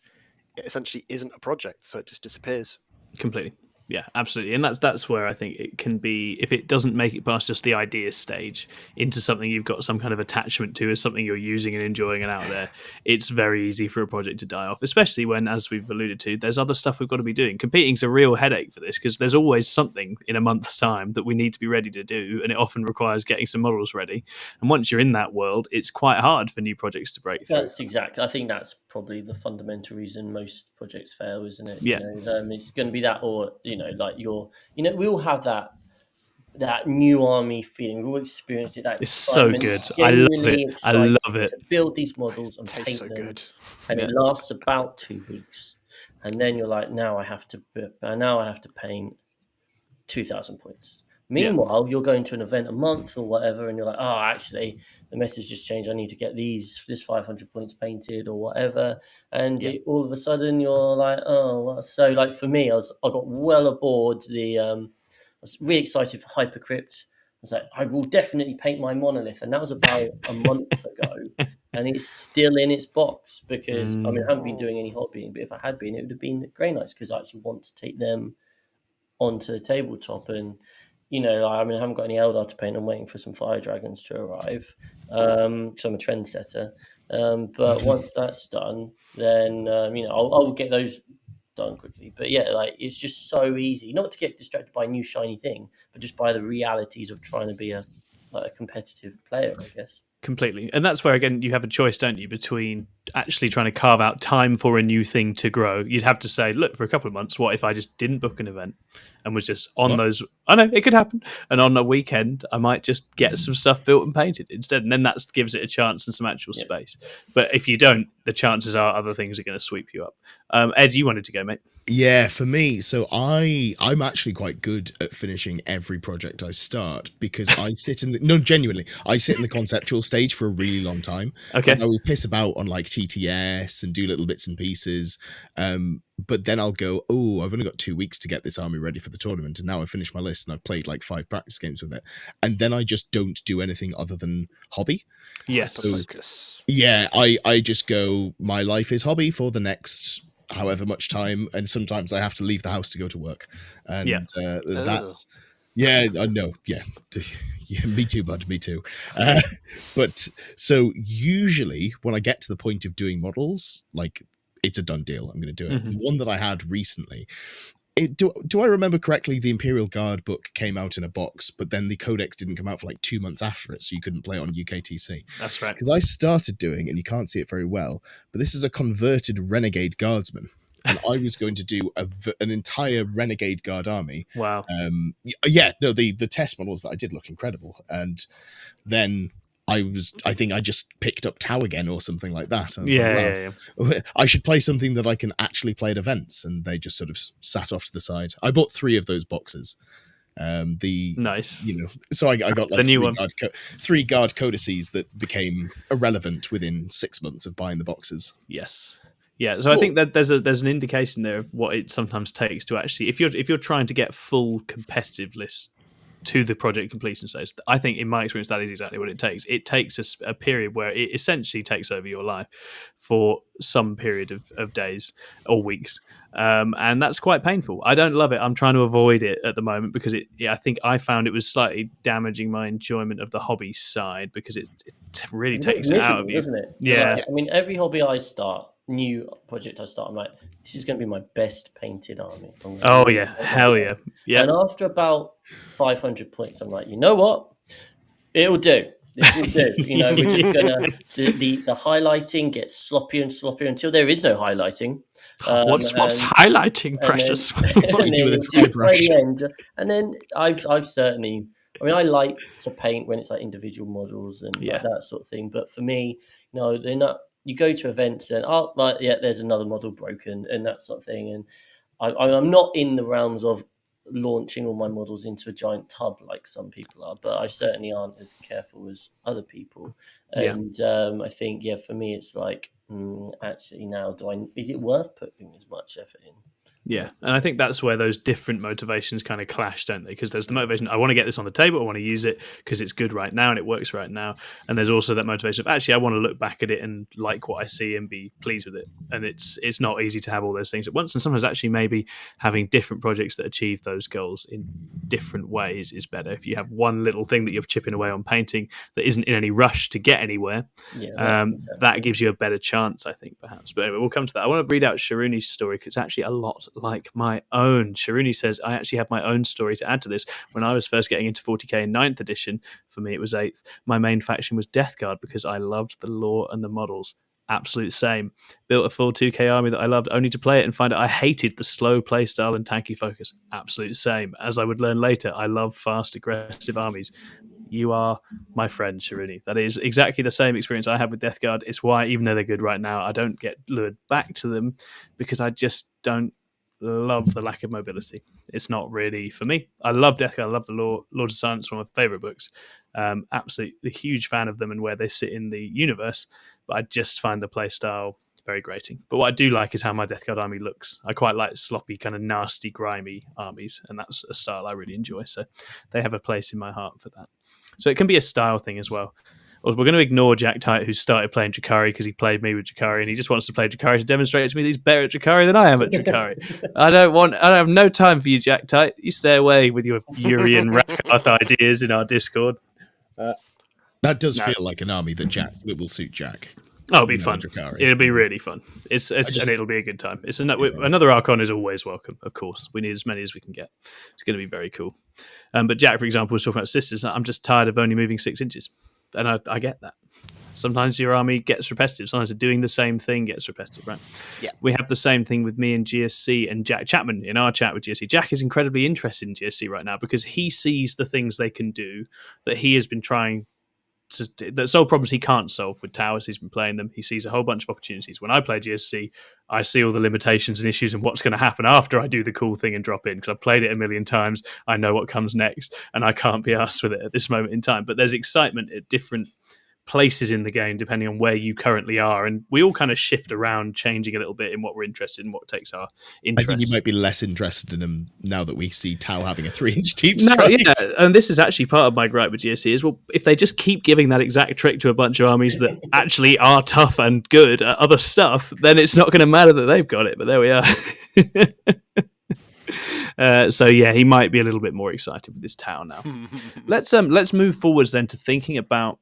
it essentially isn't a project, so it just disappears. Completely. Yeah, absolutely. And that's where I think it can be, if it doesn't make it past just the idea stage into something you've got some kind of attachment to as something you're using and enjoying and out there, it's very easy for a project to die off, especially when, as we've alluded to, there's other stuff we've got to be doing. Competing's a real headache for this because there's always something in a month's time that we need to be ready to do, and it often requires getting some models ready. And once you're in that world, it's quite hard for new projects to break through. That's exactly. I think that's probably the fundamental reason most projects fail, isn't it? Yeah. It's going to be that, or like we all have that new army feeling. We all experience it. That it's so good. I love it. To build these models and Tastes paint so them, good. and it lasts about 2 weeks, and then you're like, now I have to paint 2,000 points. Meanwhile, you're going to an event a month or whatever, and you're like, oh, actually, the message just changed. I need to get this 500 points painted or whatever. And all of a sudden, you're like, oh, well. So like for me, I got well aboard the. I was really excited for Hypercrypt. I was like, I will definitely paint my monolith, and that was about a month ago, and it's still in its box because I haven't been doing any hobbying, but if I had been, it would have been Grey Knights because I actually want to take them onto the tabletop. And I haven't got any Eldar to paint. I'm waiting for some Fire Dragons to arrive because I'm a trendsetter. But once that's done, then I'll get those done quickly. But it's just so easy not to get distracted by a new shiny thing, but just by the realities of trying to be a competitive player, I guess. Completely. And that's where, again, you have a choice, don't you, between actually trying to carve out time for a new thing to grow. You'd have to say, look, for a couple of months, what if I just didn't book an event and was just on those? I know, it could happen. And on a weekend, I might just get some stuff built and painted instead. And then that gives it a chance and some actual space. But if you don't, the chances are other things are going to sweep you up. Ed, you wanted to go, mate. Yeah, for me, so I'm actually quite good at finishing every project I start because I sit genuinely, I sit in the conceptual stage for a really long time. Okay. I will piss about on like TTS and do little bits and pieces. But then I'll go, oh, I've only got 2 weeks to get this army ready for the tournament. And now I've finished my list and I've played like 5 practice games with it. And then I just don't do anything other than hobby. Yes. So, focus. Yeah, I just go, my life is hobby for the next however much time. And sometimes I have to leave the house to go to work. And that's, I know. Yeah. Yeah, me too, bud. Me too. But so usually when I get to the point of doing models, like it's a done deal. I'm going to do it. Mm-hmm. The one that I had recently, do I remember correctly? The Imperial Guard book came out in a box, but then the Codex didn't come out for like 2 months after it, so you couldn't play it on UKTC. That's right. Because I started doing, and you can't see it very well, but this is a converted Renegade Guardsman. And I was going to do an entire Renegade Guard army. Wow. The test models that I did look incredible. And then I think I just picked up Tau again or something like that. I was I should play something that I can actually play at events. And they just sort of sat off to the side. I bought 3 of those boxes. Nice. So I got like the new three guard codices that became irrelevant within 6 months of buying the boxes. Yes. Yeah, so cool. I think that there's an indication there of what it sometimes takes to actually, if you're trying to get full competitive lists to the project completion stage, I think in my experience that is exactly what it takes. It takes a period where it essentially takes over your life for some period of days or weeks, and that's quite painful. I don't love it. I'm trying to avoid it at the moment because I think I found it was slightly damaging my enjoyment of the hobby side because it really takes it out of you, doesn't it? Yeah. Every hobby I start, new project I start, I'm like, this is going to be my best painted army. Oh yeah, hell yeah, yeah. And after about 500 points, I'm like, you know what? It'll do. This will do. We're just gonna the highlighting gets sloppier and sloppier until there is no highlighting. What's highlighting, Precious? What do you do with a dry brush? And then I've certainly. I like to paint when it's like individual models and like that sort of thing. But for me, they're not. You go to events and there's another model broken and that sort of thing. And I'm not in the realms of launching all my models into a giant tub like some people are, but I certainly aren't as careful as other people. And I think, for me, it's like, actually, now is it worth putting as much effort in? Yeah, and I think that's where those different motivations kind of clash, don't they? Because there's the motivation, I want to get this on the table, I want to use it because it's good right now and it works right now. And there's also that motivation of, actually, I want to look back at it and like what I see and be pleased with it. And it's not easy to have all those things at once. And sometimes actually maybe having different projects that achieve those goals in different ways is better. If you have one little thing that you're chipping away on painting that isn't in any rush to get anywhere, that gives you a better chance, I think, perhaps. But anyway, we'll come to that. I want to read out Sharuni's story because it's actually a lot like my own. Sharuni says, I actually have my own story to add to this. When I was first getting into 40k in 9th edition, for me it was 8th, my main faction was Death Guard because I loved the lore and the models. Absolute same. Built a full 2k army that I loved only to play it and find out I hated the slow play style and tanky focus. Absolute same. As I would learn later, I love fast, aggressive armies. You are my friend, Sharuni. That is exactly the same experience I had with Death Guard. It's why, even though they're good right now, I don't get lured back to them because I just don't love the lack of mobility. It's not really for me. I love Death Guard. I love the Lord of Silence, one of my favorite books. Absolutely huge fan of them and where they sit in the universe. But I just find the play style very grating. But what I do like is how my Death Guard army looks. I quite like sloppy, kind of nasty, grimy armies, and that's a style I really enjoy. So they have a place in my heart for that. So it can be a style thing as well. We're going to ignore Jack Tite, who started playing Drakari because he played me with Drakari, and he just wants to play Drakari to demonstrate to me that he's better at Drakari than I am at Drakari. I have no time for you, Jack Tite. You stay away with your Urian Rakath ideas in our Discord. That does feel like an army that will suit Jack. Oh, it'll be fun. Drakari. It'll be really fun. And it'll be a good time. Another Archon is always welcome, of course. We need as many as we can get. It's going to be very cool. But Jack, for example, was talking about sisters. I'm just tired of only moving 6 inches. And I get that. Sometimes your army gets repetitive. Sometimes doing the same thing gets repetitive, right? Yeah. We have the same thing with me and GSC and Jack Chapman in our chat with GSC. Jack is incredibly interested in GSC right now because he sees the things they can do that he has been trying that solve problems he can't solve with towers. He's been playing them. He sees a whole bunch of opportunities. When I play GSC, I see all the limitations and issues and what's going to happen after I do the cool thing and drop in because I've played it a million times. I know what comes next and I can't be arsed with it at this moment in time. But there's excitement at different places in the game depending on where you currently are, and we all kind of shift around, changing a little bit in what we're interested in, what takes our interest. I think you might be less interested in them now that we see Tau having a 3-inch deep strike. Yeah, and this is actually part of my gripe with GSC is, well, if they just keep giving that exact trick to a bunch of armies that actually are tough and good at other stuff, then it's not going to matter that they've got it. But there we are. So yeah, he might be a little bit more excited with this Tau now. Let's move forwards then to thinking about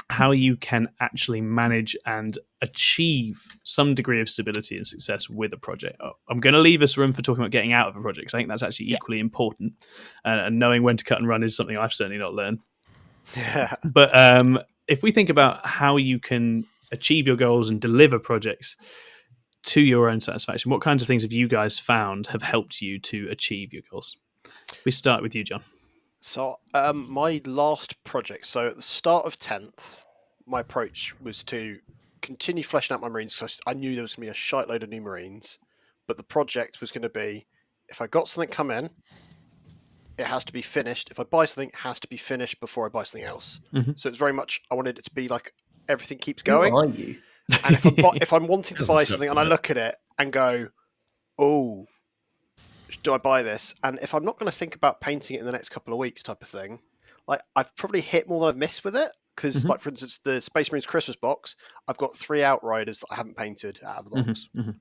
how you can actually manage and achieve some degree of stability and success with a project. I'm going to leave us room for talking about getting out of a project because I think that's actually equally important. And knowing when to cut and run is something I've certainly not learned. But if we think about how you can achieve your goals and deliver projects to your own satisfaction, what kinds of things have you guys found have helped you to achieve your goals? We start with you, John. So my last project, so at the start of 10th, my approach was to continue fleshing out my Marines because I knew there was going to be a shitload of new Marines, but the project was going to be, if I got something come in, it has to be finished. If I buy something, it has to be finished before I buy something else. Mm-hmm. So it's very much, I wanted it to be like everything keeps going. Who are you? And if I'm wanting to buy something and I look at it and go, oh, do I buy this? And if I'm not going to think about painting it in the next couple of weeks type of thing, like I've probably hit more than I've missed with it. Because like, for instance, the Space Marines Christmas box, I've got 3 Outriders that I haven't painted out of the box. Mm-hmm.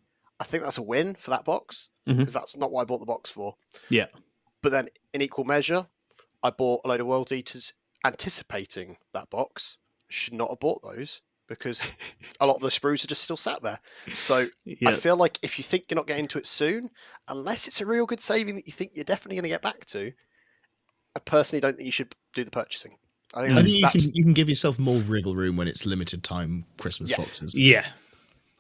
I think that's a win for that box because that's not what I bought the box for. Yeah. But then in equal measure, I bought a load of World Eaters anticipating that box. Should not have bought those because a lot of the sprues are just still sat there. So I feel like if you think you're not getting to it soon, unless it's a real good saving that you think you're definitely going to get back to, I personally don't think you should do the purchasing. I think you can give yourself more wriggle room when it's limited time Christmas boxes. Yeah.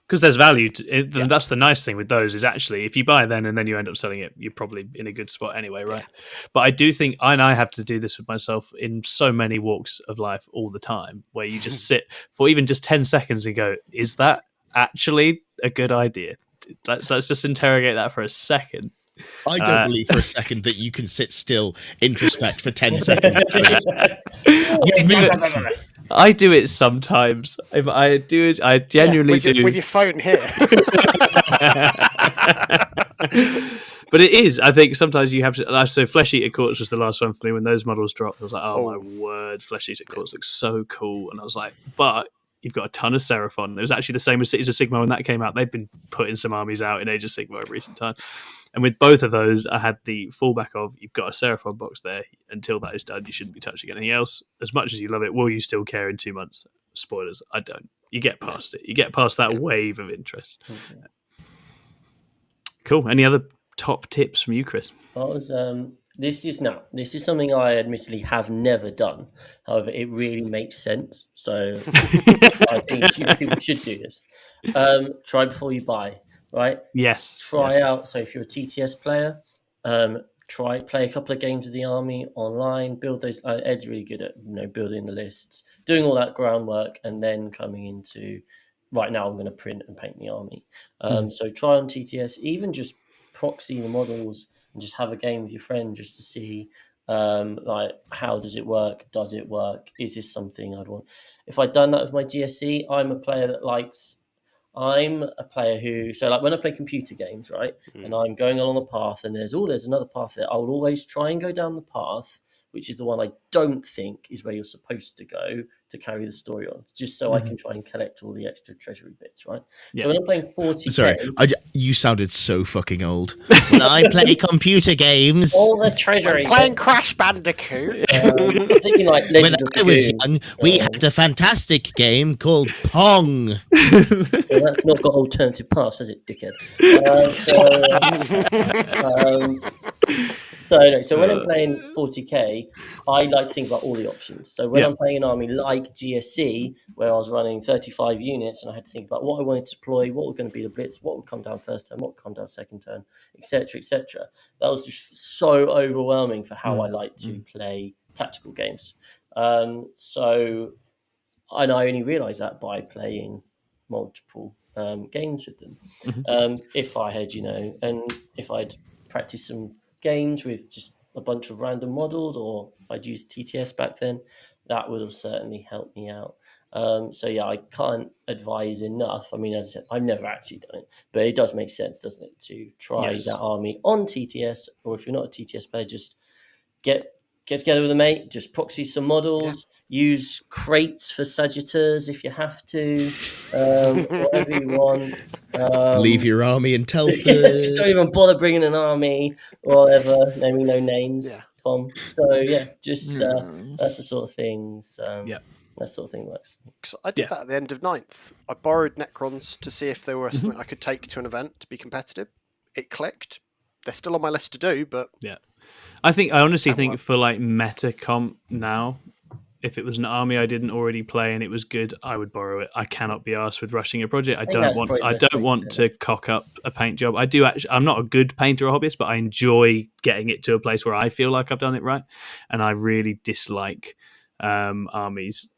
Because there's value. That's the nice thing with those is actually if you buy then and then you end up selling it, you're probably in a good spot anyway, right? Yeah. But I do think, and I have to do this with myself in so many walks of life all the time, where you just sit for even just 10 seconds and go, is that actually a good idea? Let's just interrogate that for a second. I don't believe for a second that you can sit still, introspect for 10 seconds straight. You've moved. I do it sometimes. If I do it, I genuinely do. With your phone here. But it is. I think sometimes you have to. So Flesh Eater Courts was the last one for me. When those models dropped, I was like, oh my word, Flesh Eater Courts looks so cool. And I was like, but you've got a ton of Seraphon. It was actually the same as Cities of Sigmar when that came out. They've been putting some armies out in Age of Sigmar in recent time. And with both of those, I had the fallback of you've got a Seraphon box there. Until that is done, you shouldn't be touching anything else. As much as you love it, will you still care in 2 months? Spoilers, I don't. You get past it. You get past that wave of interest. Okay. Cool. Any other top tips from you, Chris? This is something I admittedly have never done. However, it really makes sense. So I think people should do this. Try before you buy, right? Yes. Try out. So if you're a TTS player, play a couple of games with the army online. Build those. Ed's really good at building the lists, doing all that groundwork, and then coming into right now. I'm going to print and paint the army. So try on TTS, even just proxy the models and just have a game with your friend just to see like how does it work? Does it work? Is this something I'd want? If I'd done that with my GSE, I'm a player who, so like when I play computer games, right, and I'm going along a path and there's another path there, I will always try and go down the path, which is the one I don't think is where you're supposed to go to carry the story on, just so I can try and collect all the extra treasury bits, right? Yeah. So when I'm playing 40K... Sorry, you sounded so fucking old. When I play computer games... All the treasury... I'm playing Crash Bandicoot. I'm thinking like when I was young, we had a fantastic game called Pong. Well, that's not got alternative paths, has it, dickhead? So when I'm playing 40K, I like to think about all the options. So when I'm playing an army like GSC, where I was running 35 units and I had to think about what I wanted to deploy, what was going to be the blitz, what would come down first turn, what would come down second turn, etc., etc. That was just so overwhelming for how I like to play tactical games. And I only realised that by playing multiple games with them. If I had, and if I'd practiced some games with just a bunch of random models, or if I'd used TTS back then, that would have certainly helped me out. I can't advise enough. I mean, as I said, I've never actually done it, but it does make sense, doesn't it, to try that army on TTS, or if you're not a TTS player, just get together with a mate, just proxy some models, use crates for Sagittars if you have to, whatever you want. Leave your army in Telford. Just don't even bother bringing an army or whatever, naming no names, Tom. So, just that's the sort of things. That sort of thing works. I did that at the end of 9th. I borrowed Necrons to see if there were something I could take to an event to be competitive. It clicked. They're still on my list to do, but... Yeah. I honestly think for like meta comp now, if it was an army I didn't already play and it was good, I would borrow it. I cannot be arsed with rushing a project. I don't want to cock up a paint job. I'm not a good painter or hobbyist, but I enjoy getting it to a place where I feel like I've done it right. And I really dislike armies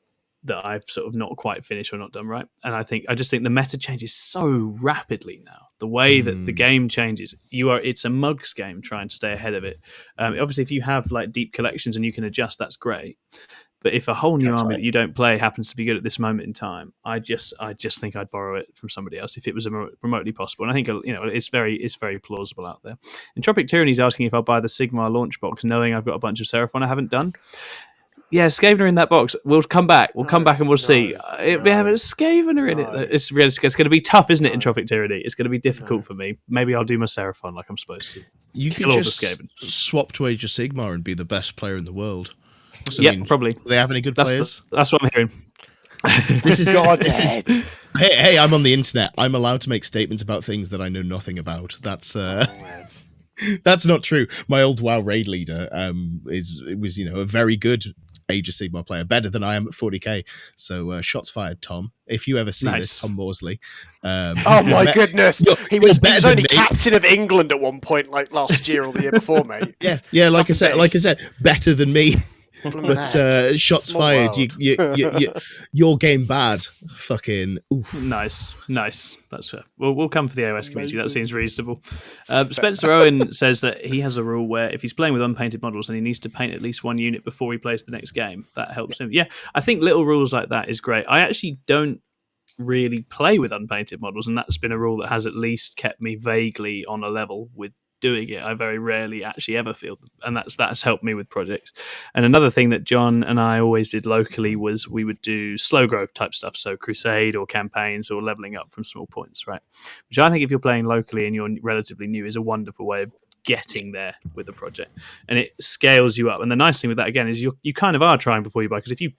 that I've sort of not quite finished or not done right. And I just think the meta changes so rapidly now. The way that the game changes, it's a mugs game trying to stay ahead of it. Obviously, if you have like deep collections and you can adjust, that's great. But if a whole new army that you don't play happens to be good at this moment in time, I just think I'd borrow it from somebody else if it was remotely possible. And I think it's very plausible out there. Entropic Tyranny is asking if I'll buy the Sigmar launch box, knowing I've got a bunch of Seraphon I haven't done. Yeah, Skavener in that box. We'll come back. We'll come back and we'll see. We have a Skavener in it. It's going to be tough, isn't it? Entropic Tyranny. It's going to be difficult for me. Maybe I'll do my Seraphon like I'm supposed to. You could just swap to Age of Sigmar and be the best player in the world. Probably. Do they have any good players? That's what I'm hearing. This is Hey, I'm on the internet. I'm allowed to make statements about things that I know nothing about. That's not true. My old WoW raid leader was a very good Age of Sigmar player, better than I am at 40k. So shots fired, Tom. If you ever see this, Tom Morsley. Oh my goodness! He was only captain of England at one point, like last year or the year before, mate. Yeah. Like I said, better than me. But shots Small fired. world. Your game bad. Fucking oof. Nice. That's fair. We'll come for the AOS community. That Amazing. seems reasonable. Spencer Owen says that he has a rule where if he's playing with unpainted models and he needs to paint at least one unit before he plays the next game, that helps him. Yeah, I think little rules like that is great. I actually don't really play with unpainted models, and that's been a rule that has at least kept me vaguely on a level with doing it. I very rarely actually ever field them, and that's helped me with projects. And another thing that John and I always did locally was we would do slow growth type stuff, so crusade or campaigns or leveling up from small points, right? Which I think if you're playing locally and you're relatively new is a wonderful way of getting there with the project, and it scales you up. And the nice thing with that again is you kind of are trying before you buy, because if you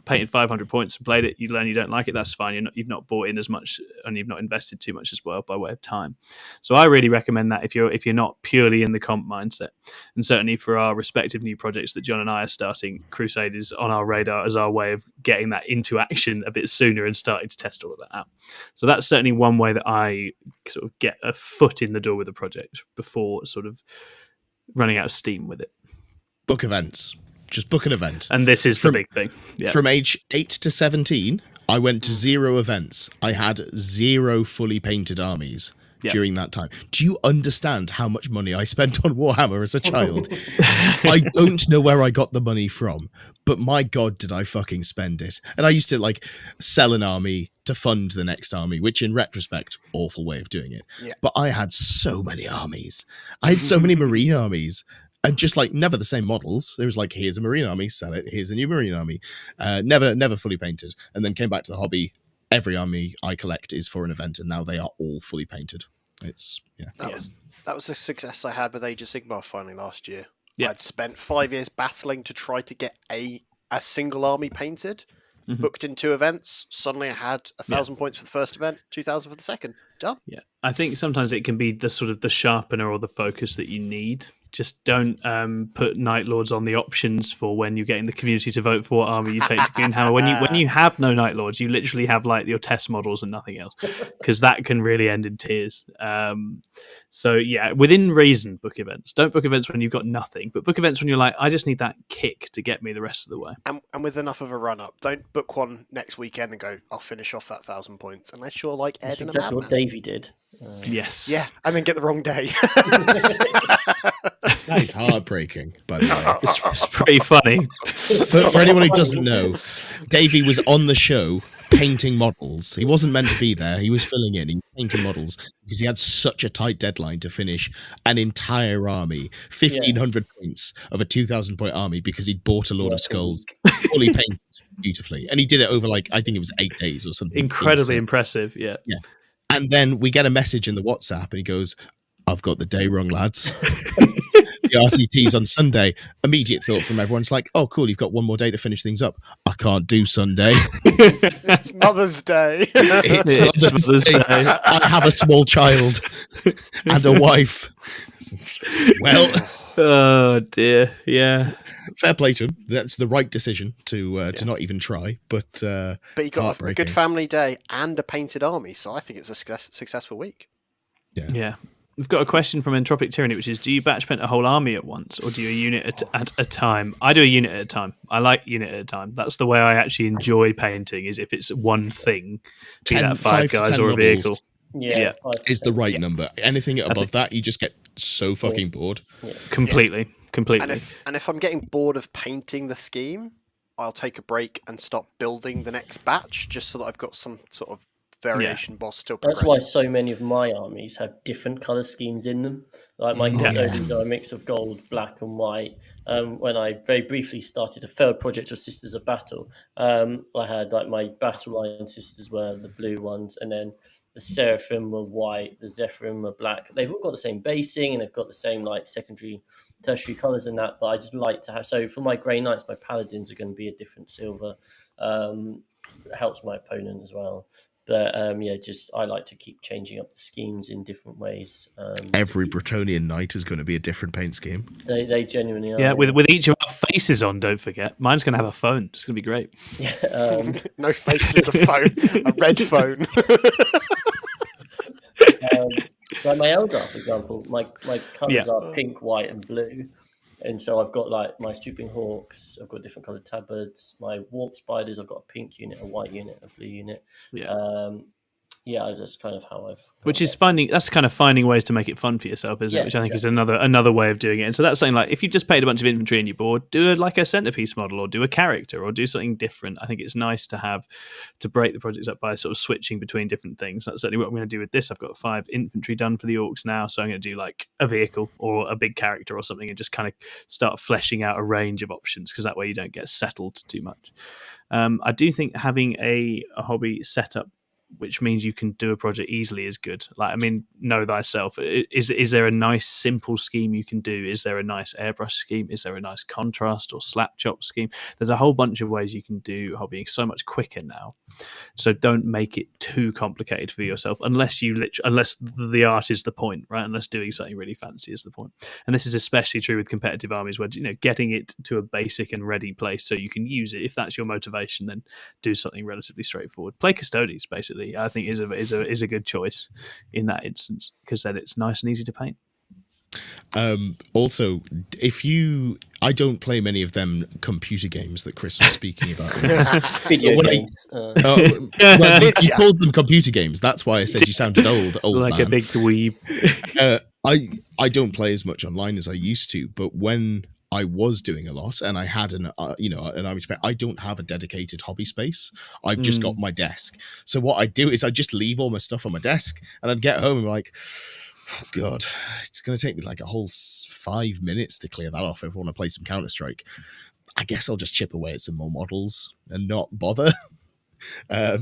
painted 500 points and played it, you learn you don't like it, that's fine. You've not bought in as much and you've not invested too much as well by way of time. So I really recommend that if you're not purely in the comp mindset. And certainly for our respective new projects that John and I are starting, Crusade is on our radar as our way of getting that into action a bit sooner and starting to test all of that out. So that's certainly one way that I sort of get a foot in the door with a project before sort of running out of steam with it. Book events. Just book an event. And this is the big thing. Yeah. From age 8 to 17, I went to 0 events. I had 0 fully painted armies during that time. Do you understand how much money I spent on Warhammer as a child? I don't know where I got the money from, but my God, did I fucking spend it. And I used to like sell an army to fund the next army, which in retrospect, awful way of doing it. Yeah. But I had so many armies. I had so many Marine armies. And just like never the same models. It was like, here's a Marine army, sell it. Here's a new Marine army. Never fully painted. And then came back to the hobby. Every army I collect is for an event, and now they are all fully painted. It's That was a success I had with Age of Sigmar finally last year. Yeah. I'd spent 5 years battling to try to get a single army painted. Booked in 2 events. Suddenly I had 1,000 points for the first event, 2,000 for the second. Done. Yeah, I think sometimes it can be the sort of the sharpener or the focus that you need. Just don't put Night Lords on the options for when you're getting the community to vote for what army you take to Greenhammer. When you have no Night Lords, you literally have like your test models and nothing else, because that can really end in tears. So yeah, within reason, book events. Don't book events when you've got nothing, but book events when you're like, I just need that kick to get me the rest of the way. And with enough of a run up. Don't book one next weekend and go, I'll finish off that 1,000 points, unless you're like Ed and exactly what Davey did. Yes. Yeah, and then get the wrong day. That is heartbreaking, by the way. It's pretty funny. For anyone who doesn't know, Davey was on the show painting models. He wasn't meant to be there. He was filling in. He was painting models because he had such a tight deadline to finish an entire army, 1,500 points of a 2,000 point army, because he'd bought a Lord of Skulls fully painted beautifully. And he did it over like, I think it was 8 days or something. Incredibly impressive. Yeah. And then we get a message in the WhatsApp and he goes, I've got the day wrong, lads. The RTT's on Sunday. Immediate thought from everyone's like, oh, cool, you've got one more day to finish things up. I can't do Sunday. It's Mother's Day. It's Mother's Day. I have a small child and a wife. Well. Oh, dear. Yeah. Fair play to him. That's the right decision to not even try. But you got a good family day and a painted army, so I think it's a successful week. Yeah. We've got a question from Entropic Tyranny, which is, do you batch paint a whole army at once, or do you a unit at a time? I do a unit at a time. I like unit at a time. That's the way I actually enjoy painting, is if it's one thing, be that 5 guys or a vehicle. Yeah. Is the right number. Anything above that, you just get so fucking bored. Yeah. Completely. And if I'm getting bored of painting the scheme, I'll take a break and stop building the next batch, just so that I've got some sort of variation boss still progressing. That's why so many of my armies have different colour schemes in them. Like my custodians are a mix of gold, black and white. When I very briefly started a failed project of Sisters of Battle, I had like my battle line sisters were the blue ones, and then the Seraphim were white, the Zephyrim were black. They've all got the same basing and they've got the same like secondary, tertiary colours and that, but I just like to have, so for my Grey Knights, my Paladins are going to be a different silver. It helps my opponent as well. But I like to keep changing up the schemes in different ways. Every Bretonian knight is going to be a different paint scheme. They genuinely are. Yeah, with each of our faces on, don't forget. Mine's going to have a phone. It's going to be great. No face, just a phone. A red phone. Like my Eldar, for example, my colours are pink, white and blue. And so I've got like my Stooping Hawks, I've got different coloured tabards, my Warp Spiders, I've got a pink unit, a white unit, a blue unit. That's kind of how I've. Which is finding ways to make it fun for yourself, isn't it? Which I think is another way of doing it. And so that's something like, if you just paid a bunch of infantry in your board, do a centerpiece model, or do a character, or do something different. I think it's nice to have to break the projects up by sort of switching between different things. That's certainly what I'm going to do with this. I've got 5 infantry done for the orcs now, so I'm going to do like a vehicle or a big character or something, and just kind of start fleshing out a range of options, because that way you don't get settled too much. I do think having a hobby set up, which means you can do a project easily, is good. Like, I mean, know thyself. Is there a nice simple scheme you can do? Is there a nice airbrush scheme? Is there a nice contrast or slap chop scheme? There's a whole bunch of ways you can do hobbying so much quicker now. So don't make it too complicated for yourself, unless the art is the point, right? Unless doing something really fancy is the point. And this is especially true with competitive armies, where, you know, getting it to a basic and ready place so you can use it. If that's your motivation, then do something relatively straightforward. Play Custodes, basically. I think is a good choice in that instance, because then it's nice and easy to paint. Also, I don't play many of them computer games that Chris was speaking about. Video games. You called them computer games. That's why I said you sounded old like man. A big dweeb. I don't play as much online as I used to, but when I was doing a lot and I had an army space, I don't have a dedicated hobby space. I've just got my desk. So what I do is I just leave all my stuff on my desk, and I'd get home and be like, oh God, it's going to take me like a whole 5 minutes to clear that off if I want to play some Counter-Strike. I guess I'll just chip away at some more models and not bother.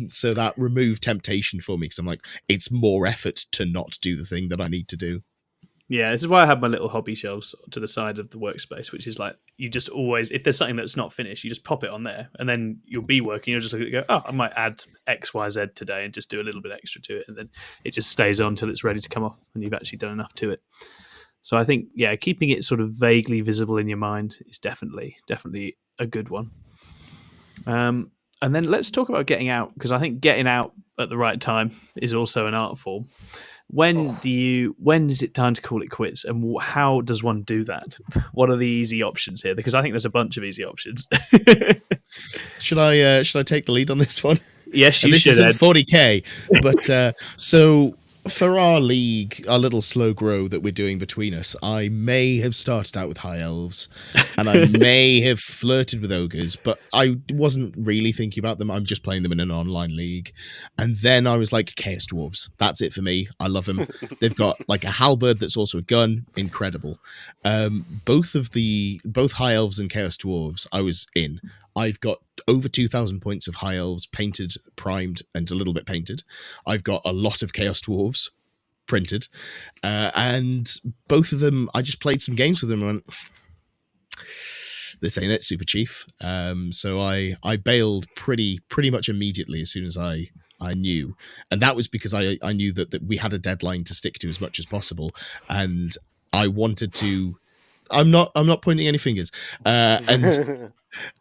So that removed temptation for me, because I'm like, it's more effort to not do the thing that I need to do. Yeah, this is why I have my little hobby shelves to the side of the workspace, which is like, you just always, if there's something that's not finished, you just pop it on there, and then you'll be working. You'll just look at it and go, oh, I might add X, Y, Z today, and just do a little bit extra to it, and then it just stays on until it's ready to come off, and you've actually done enough to it. So I think, yeah, keeping it sort of vaguely visible in your mind is definitely a good one. And then let's talk about getting out, because I think getting out at the right time is also an art form. When is it time to call it quits, and how does one do that? What are the easy options here? Because I think there's a bunch of easy options. Should I take the lead on this one? Yes, you this should. This isn't 40k, but so for our league, our little slow grow that we're doing between us, I may have started out with high elves, and I may have flirted with ogres, but I wasn't really thinking about them. I'm just playing them in an online league. And then I was like, Chaos Dwarves, that's it for me. I love them. They've got like a halberd that's also a gun. Incredible. Both high elves and Chaos Dwarves I was in. I've got over 2,000 points of high elves painted, primed, and a little bit painted. I've got a lot of Chaos Dwarves printed. And both of them, I just played some games with them and went, this ain't it, Super Chief. So I bailed pretty much immediately as soon as I knew. And that was because I knew that we had a deadline to stick to as much as possible. And I wanted to... I'm not pointing any fingers. And...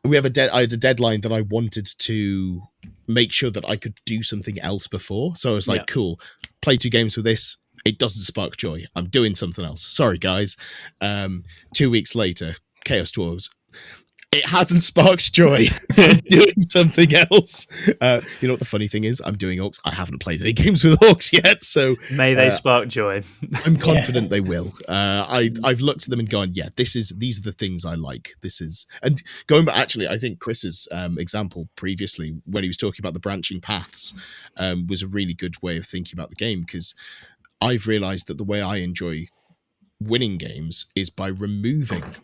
I had a deadline that I wanted to make sure that I could do something else before. So I was like, cool, play 2 games with this. It doesn't spark joy. I'm doing something else. Sorry, guys. 2 weeks later, Chaos Dwarves. It hasn't sparked joy. I'm doing something else. You know what the funny thing is? I'm doing orcs. I haven't played any games with orcs yet, so may they spark joy. I'm confident they will. I've looked at them and gone, yeah, these are the things I like. And going back, actually, I think Chris's example previously when he was talking about the branching paths was a really good way of thinking about the game, because I've realized that the way I enjoy winning games is by removing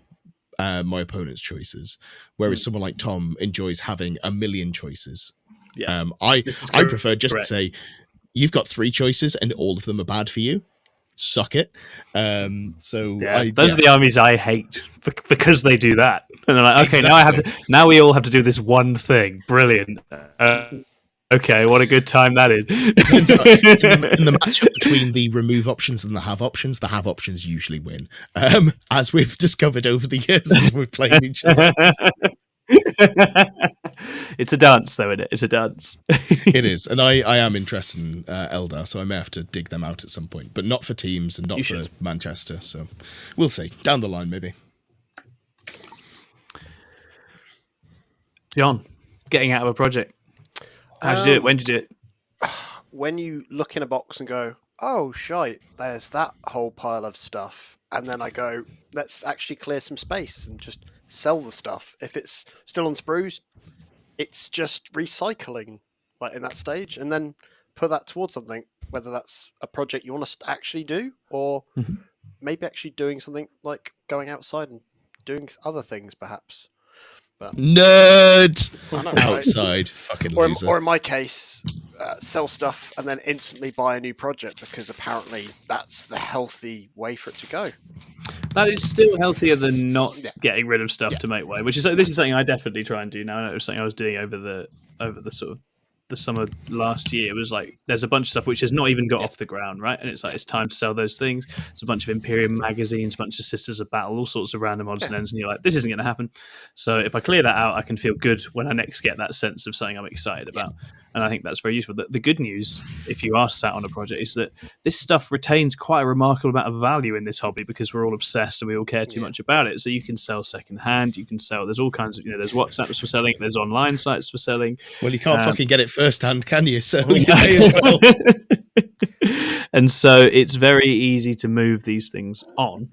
my opponent's choices, whereas someone like Tom enjoys having a million choices. I prefer just to say, you've got 3 choices and all of them are bad for you. Suck it. Those are the armies I hate because they do that. And they're like, okay, exactly. now we all have to do this one thing. Brilliant. Okay, what a good time that is. in the matchup between the remove options and the have options usually win. As we've discovered over the years as we've played each other. It's a dance, though, isn't it? It's a dance. It is. And I am interested in Eldar, so I may have to dig them out at some point. But not for teams and not for Manchester. So we'll see. Down the line, maybe. John, getting out of a project. How did you do it? When did you do it? When you look in a box and go, oh, shite, there's that whole pile of stuff. And then I go, let's actually clear some space and just sell the stuff. If it's still on sprues, it's just recycling, like in that stage, and then put that towards something, whether that's a project you want to actually do, or maybe actually doing something like going outside and doing other things, perhaps. But Nerd! I know, right? Outside. Fucking loser. Or in my case, sell stuff and then instantly buy a new project, because apparently that's the healthy way for it to go. That is still healthier than not getting rid of stuff to make way. This is something I definitely try and do now. And it was something I was doing over the sort of the summer last year. It was like there's a bunch of stuff which has not even got off the ground, right? And it's like it's time to sell those things. There's a bunch of Imperium magazines, a bunch of Sisters of Battle, all sorts of random odds and ends, and you're like, this isn't going to happen. So if I clear that out, I can feel good when I next get that sense of something I'm excited about. And I think that's very useful. The good news, if you are sat on a project, is that this stuff retains quite a remarkable amount of value in this hobby, because we're all obsessed and we all care too much about it. So you can sell secondhand, you can sell, there's all kinds of, there's WhatsApps for selling, there's online sites for selling. Well, you can't fucking get it firsthand, can you? So you may as well. And so it's very easy to move these things on.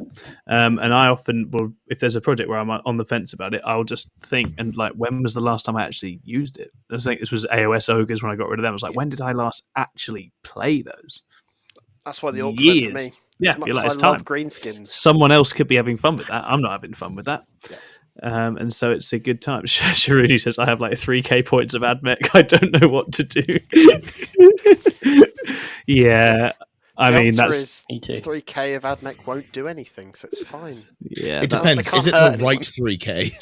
And I often will, if there's a project where I'm on the fence about it, I'll just think, and like, when was the last time I actually used it? I think this was AOS Ogres when I got rid of them. I was like, when did I last actually play those? That's why the orcs went for me. Yeah, as much you're like, as it's I love time. greenskins. Someone else could be having fun with that. I'm not having fun with that. Yeah. And so it's a good time. Sharudi says, I have like 3k points of AdMech. I don't know what to do. Yeah. I mean, that's 3k of AdMech won't do anything, so it's fine. Yeah, it depends. Is it the right 3k?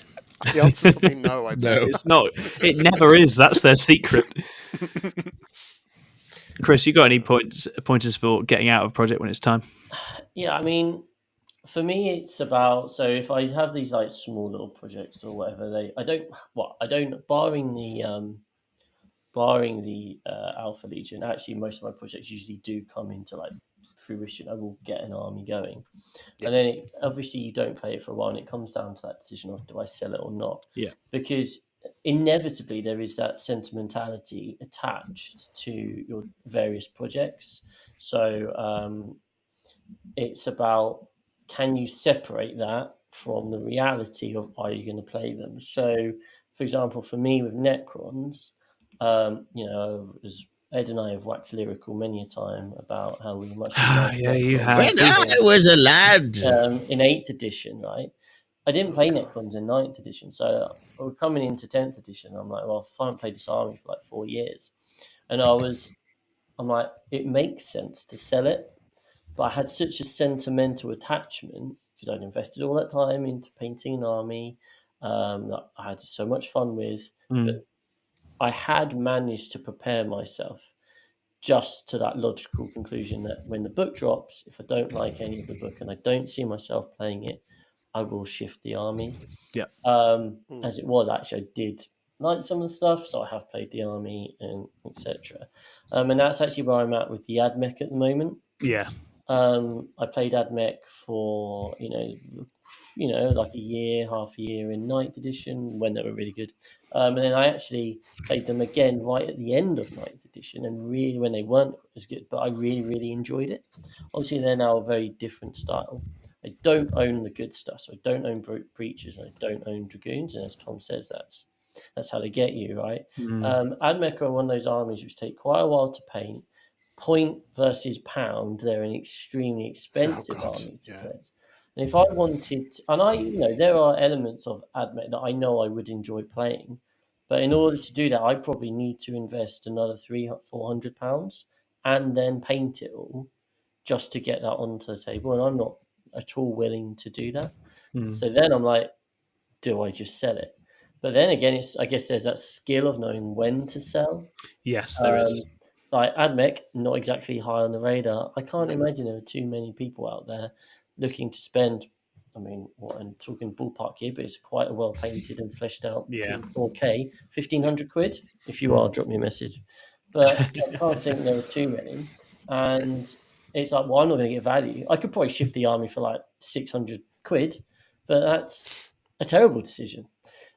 The answer's probably no. I bet. No, it's not. It never is. That's their secret. Chris, you got any pointers for getting out of a project when it's time? Yeah, I mean, for me, it's about, so if I have these like small little projects or whatever, barring the Alpha Legion, actually most of my projects usually do come into like fruition. I will get an army going, and then obviously you don't play it for a while, and it comes down to that decision of, do I sell it or not? Yeah, because inevitably there is that sentimentality attached to your various projects. So it's about, can you separate that from the reality of, are you going to play them? So, for example, for me with Necrons, as Ed and I have waxed lyrical many a time about how we much you have. When I was a lad in 8th edition, right? I didn't play Necrons in 9th edition, so we're coming into 10th edition. I'm like, well, I haven't played this army for like 4 years, and I'm like, it makes sense to sell it, but I had such a sentimental attachment because I'd invested all that time into painting an army that I had so much fun with. But I had managed to prepare myself just to that logical conclusion that when the book drops, if I don't like any of the book and I don't see myself playing it, I will shift the army. Yeah. As it was, actually, I did like some of the stuff, so I have played the army and etc. And that's actually where I'm at with the AdMech at the moment. Yeah. I played AdMech for like a year, half a year in 9th edition when they were really good. And then I actually played them again right at the end of 9th edition, and really when they weren't as good, but I really, really enjoyed it. Obviously, they're now a very different style. I don't own the good stuff, so I don't own Breaches and I don't own Dragoons, and as Tom says, that's how they get you, right? AdMech are one of those armies which take quite a while to paint. Point versus pound, they're an extremely expensive army to play. And if I wanted, there are elements of AdMech that I know I would enjoy playing, but in order to do that, I probably need to invest another £300-400 and then paint it all just to get that onto the table. And I'm not at all willing to do that. So then I'm like, do I just sell it? But then again, I guess there's that skill of knowing when to sell. Yes, there is. Like AdMech, not exactly high on the radar. I can't imagine there are too many people out there looking to spend, I'm talking ballpark here, but it's quite a well painted and fleshed out 4K, 1,500 quid. If you are, drop me a message. But I can't think there are too many. And it's like, well, I'm not going to get value. I could probably shift the army for like 600 quid, but that's a terrible decision.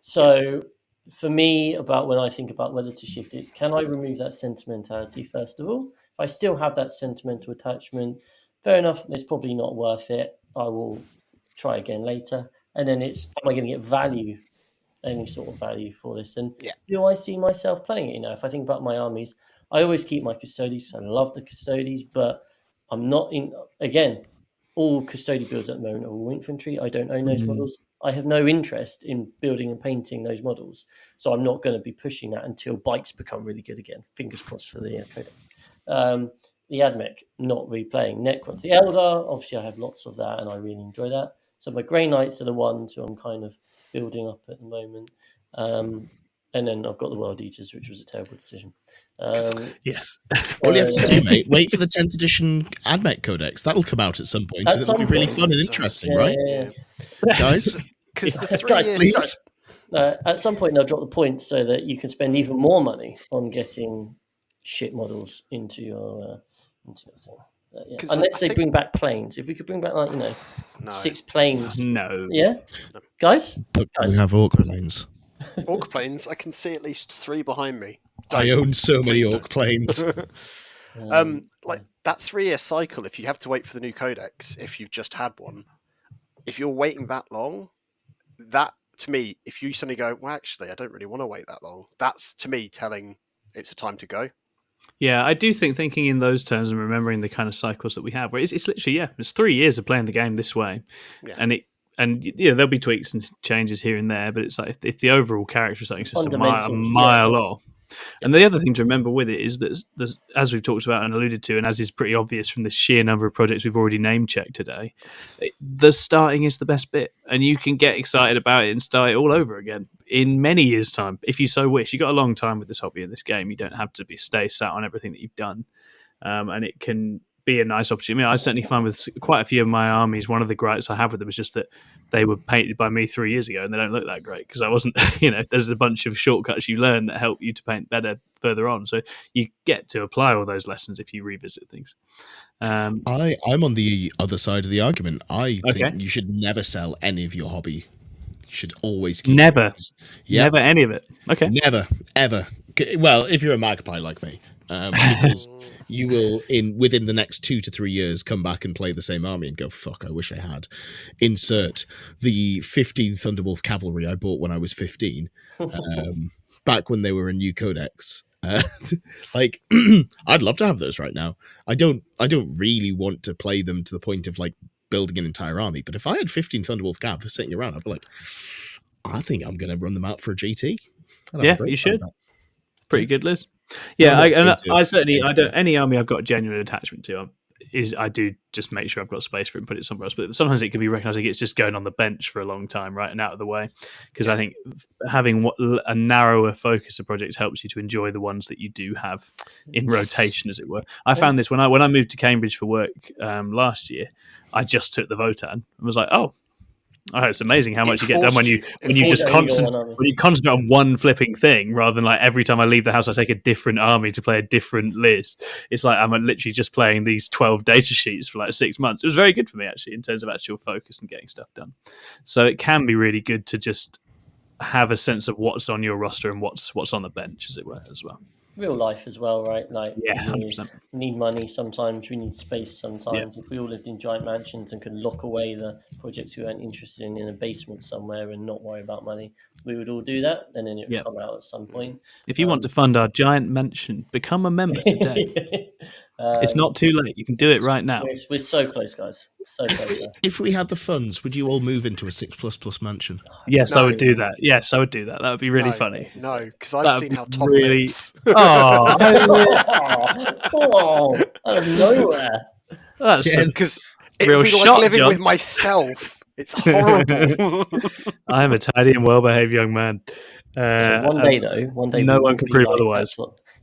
So for me, about when I think about whether to shift, it's can I remove that sentimentality first of all? If I still have that sentimental attachment, fair enough, it's probably not worth it. I will try again later. And then it's, am I going to get value, any sort of value for this? And Yeah. do I see myself playing it? If I think about my armies, I always keep my Custodes. I love the Custodes, but I'm not in, again, all Custody builds at the moment are all infantry. I don't own those models. I have no interest in building and painting those models. So I'm not going to be pushing that until bikes become really good again. Fingers crossed for the Codex. The Admech, not replaying. Necrons. The Eldar, obviously I have lots of that and I really enjoy that. So my Grey Knights are the ones who I'm kind of building up at the moment. And then I've got the World Eaters, which was a terrible decision. Yes. All you have to do, mate, wait for the 10th edition Admech Codex. That'll come out at some point, At and it'll be some really point. fun and interesting, Yeah, right? yeah. Guys? Because the Guys, 3 years. Please? At some point, they'll drop the points so that you can spend even more money on getting shit models into your thing. Yeah. 'Cause I Unless they think- bring back planes. If we could bring back, like, No. 6 planes. No. Yeah? Guys? Look, we have Orc planes. Orc planes, I can see at least 3 behind me. I own so many Orc planes. Like that 3-year cycle, if you have to wait for the new codex, if you've just had one, if you're waiting that long, that to me, if you suddenly go, well, actually, I don't really want to wait that long, that's to me telling it's a time to go. Yeah, I do think thinking in those terms and remembering the kind of cycles that we have, where it's literally, it's 3 years of playing the game this way, Yeah. and there'll be tweaks and changes here and there, but it's like if the overall character or something's just a Fundamentals, mile off. And the other thing to remember with it is that, as we've talked about and alluded to, and as is pretty obvious from the sheer number of projects we've already name checked today, the starting is the best bit, and you can get excited about it and start it all over again in many years' time, if you so wish. You've got a long time with this hobby and this game. You don't have to stay sat on everything that you've done, and it can be a nice opportunity. I mean, I certainly find with quite a few of my armies, one of the gripes I have with them is just that they were painted by me 3 years ago and they don't look that great because I wasn't, there's a bunch of shortcuts you learn that help you to paint better further on. So you get to apply all those lessons if you revisit things. I'm on the other side of the argument. I think you should never sell any of your hobby. You should always keep Never. it. Yep. Never any of it. Okay. Never, ever. Well, if you're a magpie like me, because you will, within the next 2 to 3 years, come back and play the same army and go, fuck, I wish I had. Insert the 15 Thunderwolf cavalry I bought when I was 15, back when they were a new codex. Like, I'd love to have those right now. I don't really want to play them to the point of like building an entire army. But if I had 15 Thunderwolf cav sitting around, I'd be like, I think I'm going to run them out for a GT. Yeah, you should. Pretty good list. Yeah, I certainly don't. Any army I've got a genuine attachment to, I do just make sure I've got space for it and put it somewhere else. But sometimes it can be recognising it's just going on the bench for a long time, right, and out of the way. Because I think having a narrower focus of projects helps you to enjoy the ones that you do have in rotation, as it were. I found this when I moved to Cambridge for work last year. I just took the Votan and was like, oh, it's amazing how much you get done when you just concentrate on one flipping thing rather than like every time I leave the house I take a different army to play a different list. It's like I'm literally just playing these 12 data sheets for like 6 months. It was very good for me actually in terms of actual focus and getting stuff done. So it can be really good to just have a sense of what's on your roster and what's on the bench, as it were, as well. Real life as well, right? Like, yeah, 100%. We need money sometimes, we need space sometimes. If we all lived in giant mansions and could lock away the projects we weren't interested in a basement somewhere and not worry about money, we would all do that, and then it would come out at some point. If you want to fund our giant mansion, become a member today. It's not too late. You can do it right now. We're so close, guys. So close. If we had the funds, would you all move into a 6++ mansion? Yes, I would do that. Yes, I would do that. That would be really funny. No, because I've seen how Tom lives. Out of nowhere. That's because it would be like living with myself. It's horrible. I am a tidy and well-behaved young man. One day, no one can prove otherwise.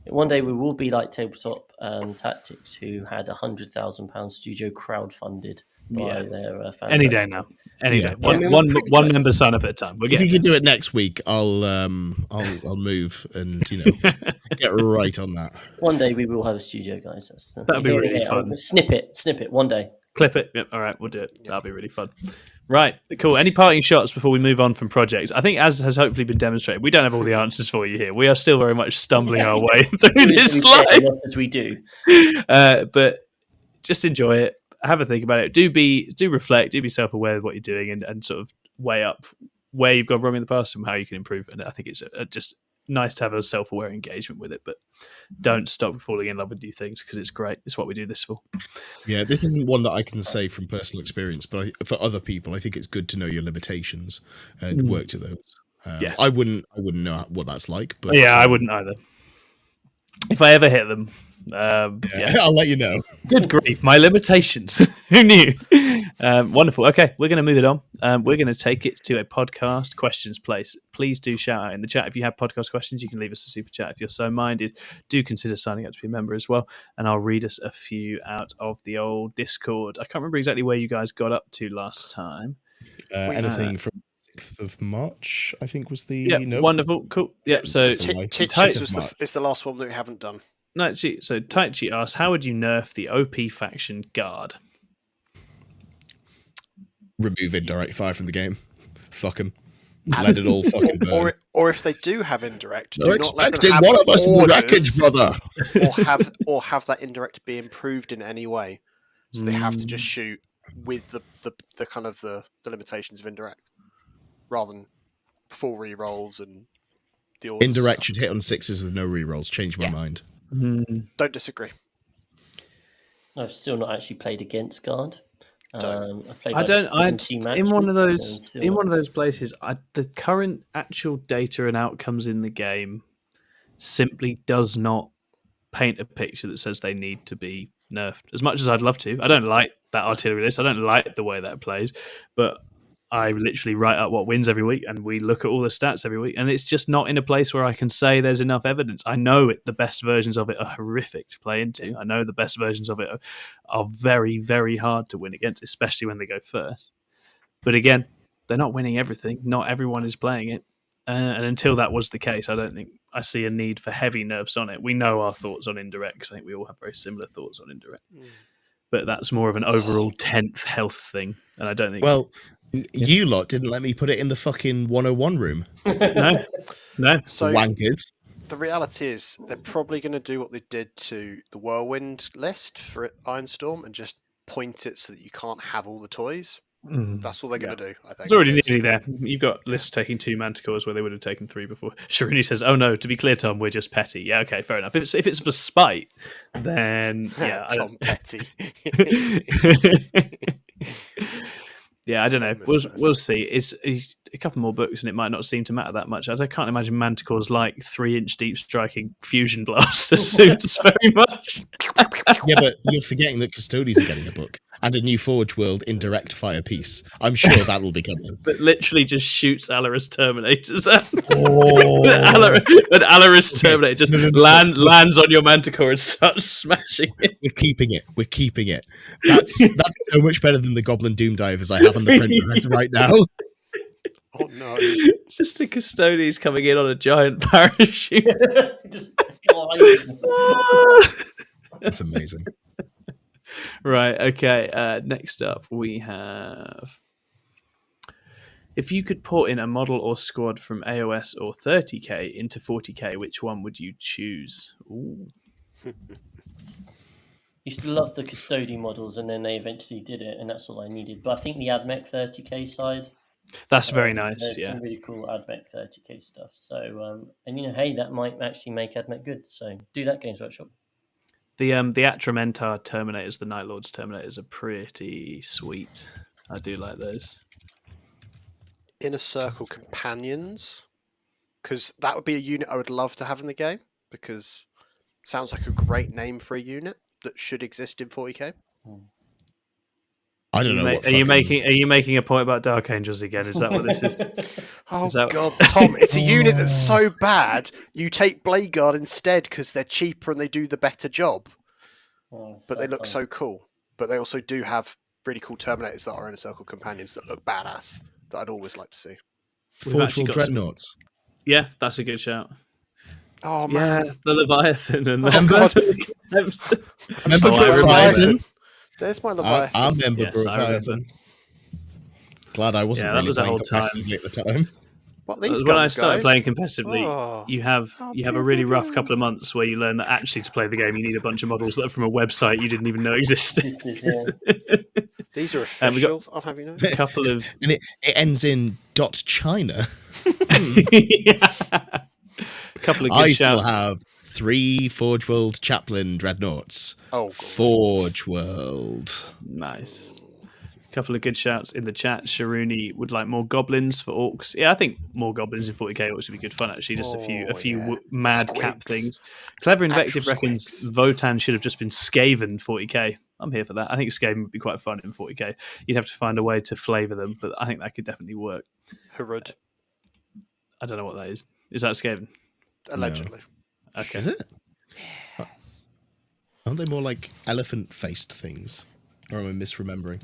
One day we will be like Tabletop Tactics, who had £100,000 studio crowdfunded by their fans. Any day now. Any day. One member sign up at a time. If you can do it next week, I'll move and get right on that. One day we will have a studio, guys. That'd be really fun. Snip it. One day. Clip it. Yep. All right, we'll do it. That'll be really fun. Right, cool. Any parting shots before we move on from projects? I think, as has hopefully been demonstrated, we don't have all the answers for you here. We are still very much stumbling our way through this life. As we do. But just enjoy it. Have a think about it. Do reflect. Do be self-aware of what you're doing, and sort of weigh up where you've gone wrong in the past and how you can improve. And I think it's just nice to have a self-aware engagement with it. But don't stop falling in love with new things, because it's great. It's what we do this for. Yeah, this isn't one that I can say from personal experience, but for other people, I think it's good to know your limitations and work to those. I wouldn't know what that's like, but I wouldn't either. If I ever hit them, I'll let you know. Good grief, my limitations. Who knew? Wonderful. Okay, we're going to move it on. We're going to take it to a podcast questions place. Please do shout out in the chat if you have podcast questions. You can leave us a super chat if you're so minded. Do consider signing up to be a member as well, and I'll read us a few out of the old Discord. I can't remember exactly where you guys got up to last time. Anything from 6th of March, I think, was the note. Wonderful, cool. Yeah, so Titchis is the last one that we haven't done. So Taichi asks, how would you nerf the OP faction guard? Remove indirect fire from the game. Fuck them. Let it all fucking burn. Or if they do have indirect, they're expecting one of us in the wreckage, brother. or have that indirect be improved in any way, so they have to just shoot with the kind of the limitations of indirect, rather than full rerolls and the orders. Indirect should hit on 6s with no rerolls. Change my mind. Don't disagree. I've still not actually played against guard. In one of those places, the current actual data and outcomes in the game simply does not paint a picture that says they need to be nerfed. As much as I'd love to, I don't like that artillery list. I don't like the way that plays, but I literally write up what wins every week, and we look at all the stats every week, and it's just not in a place where I can say there's enough evidence. I know the best versions of it are horrific to play into. I know the best versions of it are very, very hard to win against, especially when they go first. But again, they're not winning everything. Not everyone is playing it. And until that was the case, I don't think I see a need for heavy nerfs on it. We know our thoughts on indirect, because I think we all have very similar thoughts on indirect. But that's more of an overall 10th health thing. And I don't think... Well... You lot didn't let me put it in the fucking 101 room. No. So wankers. The reality is they're probably going to do what they did to the Whirlwind list for Ironstorm and just point it so that you can't have all the toys. That's all they're going to do, I think. It's already nearly there. You've got lists taking 2 Manticores where they would have taken 3 before. Sharuni says, oh no, to be clear, Tom, we're just petty. Yeah, okay, fair enough. If it's for spite, then... yeah, Tom Petty. Yeah, I don't know. We'll see. It's a couple more books, and it might not seem to matter that much. I can't imagine Manticores like 3-inch deep striking fusion blasters suits very much. Yeah, but you're forgetting that Custodies are getting a book and a new Forge World indirect fire piece. I'm sure that'll be coming. But literally just shoots Alaris Terminators at. Oh. An Alaris Terminator just lands on your Manticore and starts smashing it. We're keeping it. That's so much better than the Goblin Doom Divers I have on the printer right now. Oh no! It's just a Custodies coming in on a giant parachute. Just gliding. That's amazing. Right, okay. Next up, we have... If you could port in a model or squad from AOS or 30k into 40k, which one would you choose? Ooh. Used to love the Custodian models, and then they eventually did it, and that's all I needed. But I think the AdMech 30k side... That's very nice, there's yeah. some really cool AdMech 30k stuff. So, and hey, that might actually make AdMech good. So do that, Games Workshop. The Atramentar Terminators, the Night Lords Terminators, are pretty sweet. I do like those. Inner Circle Companions, because that would be a unit I would love to have in the game, because it sounds like a great name for a unit that should exist in 40k. I don't know. Are you making a point about Dark Angels again? Is that what this is? God, Tom! It's a unit that's so bad you take Blade Guard instead because they're cheaper and they do the better job. But they look so cool. But they also do have really cool Terminators that are Inner Circle Companions that look badass. That I'd always like to see. Forge World Dreadnoughts. Yeah, that's a good shout. Oh man, the Leviathan and the Leviathan. There's my Leviathan. I remember Leviathan. Glad I wasn't Yeah, that really was a playing whole time. competitively at the time. What these When I guns, started guys? playing competitively, Oh. you have a really rough couple of months where you learn that actually to play the game you need a bunch of models that are from a website you didn't even know existed. These are we official. got I'll have you know. a couple of And it ends in .China. couple of good I still shouts. have 3 Forge World Chaplain Dreadnoughts. Oh, God. Forge World. Nice. Couple of good shouts in the chat. Sharuni would like more goblins for orcs. Yeah, I think more goblins in 40k orcs would be good fun. Actually, just a few yeah. mad cap Squigs. things. Clever Invective Actual reckons squigs. Votan should have just been Skaven 40k. I'm here for that. I think Skaven would be quite fun in 40k. You'd have to find a way to flavour them, but I think that could definitely work. Harud. I don't know what that is. Is that Skaven? Allegedly. Okay. Is it? Aren't they more like elephant-faced things? Or am I misremembering?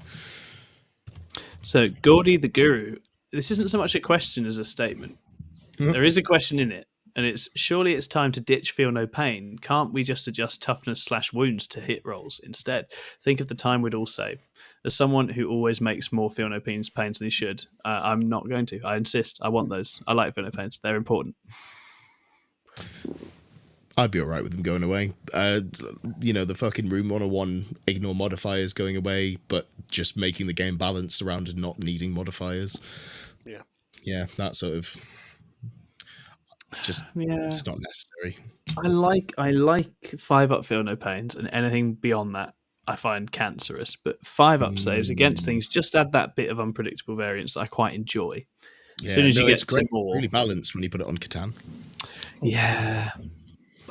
So, Gordy the Guru, this isn't so much a question as a statement. There is a question in it, and it's, surely it's time to ditch Feel No Pain. Can't we just adjust toughness/wounds to hit rolls instead? Think of the time we'd all save. As someone who always makes more Feel No Pains than he should, I'm not going to. I insist. I want those. I like Feel No Pains. They're important. I'd be all right with them going away. The fucking Room 101 ignore modifiers going away, but just making the game balanced around not needing modifiers. Yeah. Yeah, that sort of... Just, it's not necessary. I like 5-up Feel No Pains, and anything beyond that I find cancerous. But 5-up saves against things just add that bit of unpredictable variance that I quite enjoy. Yeah, as soon as you get it's great. to more, Really balanced when you put it on Catan. Yeah.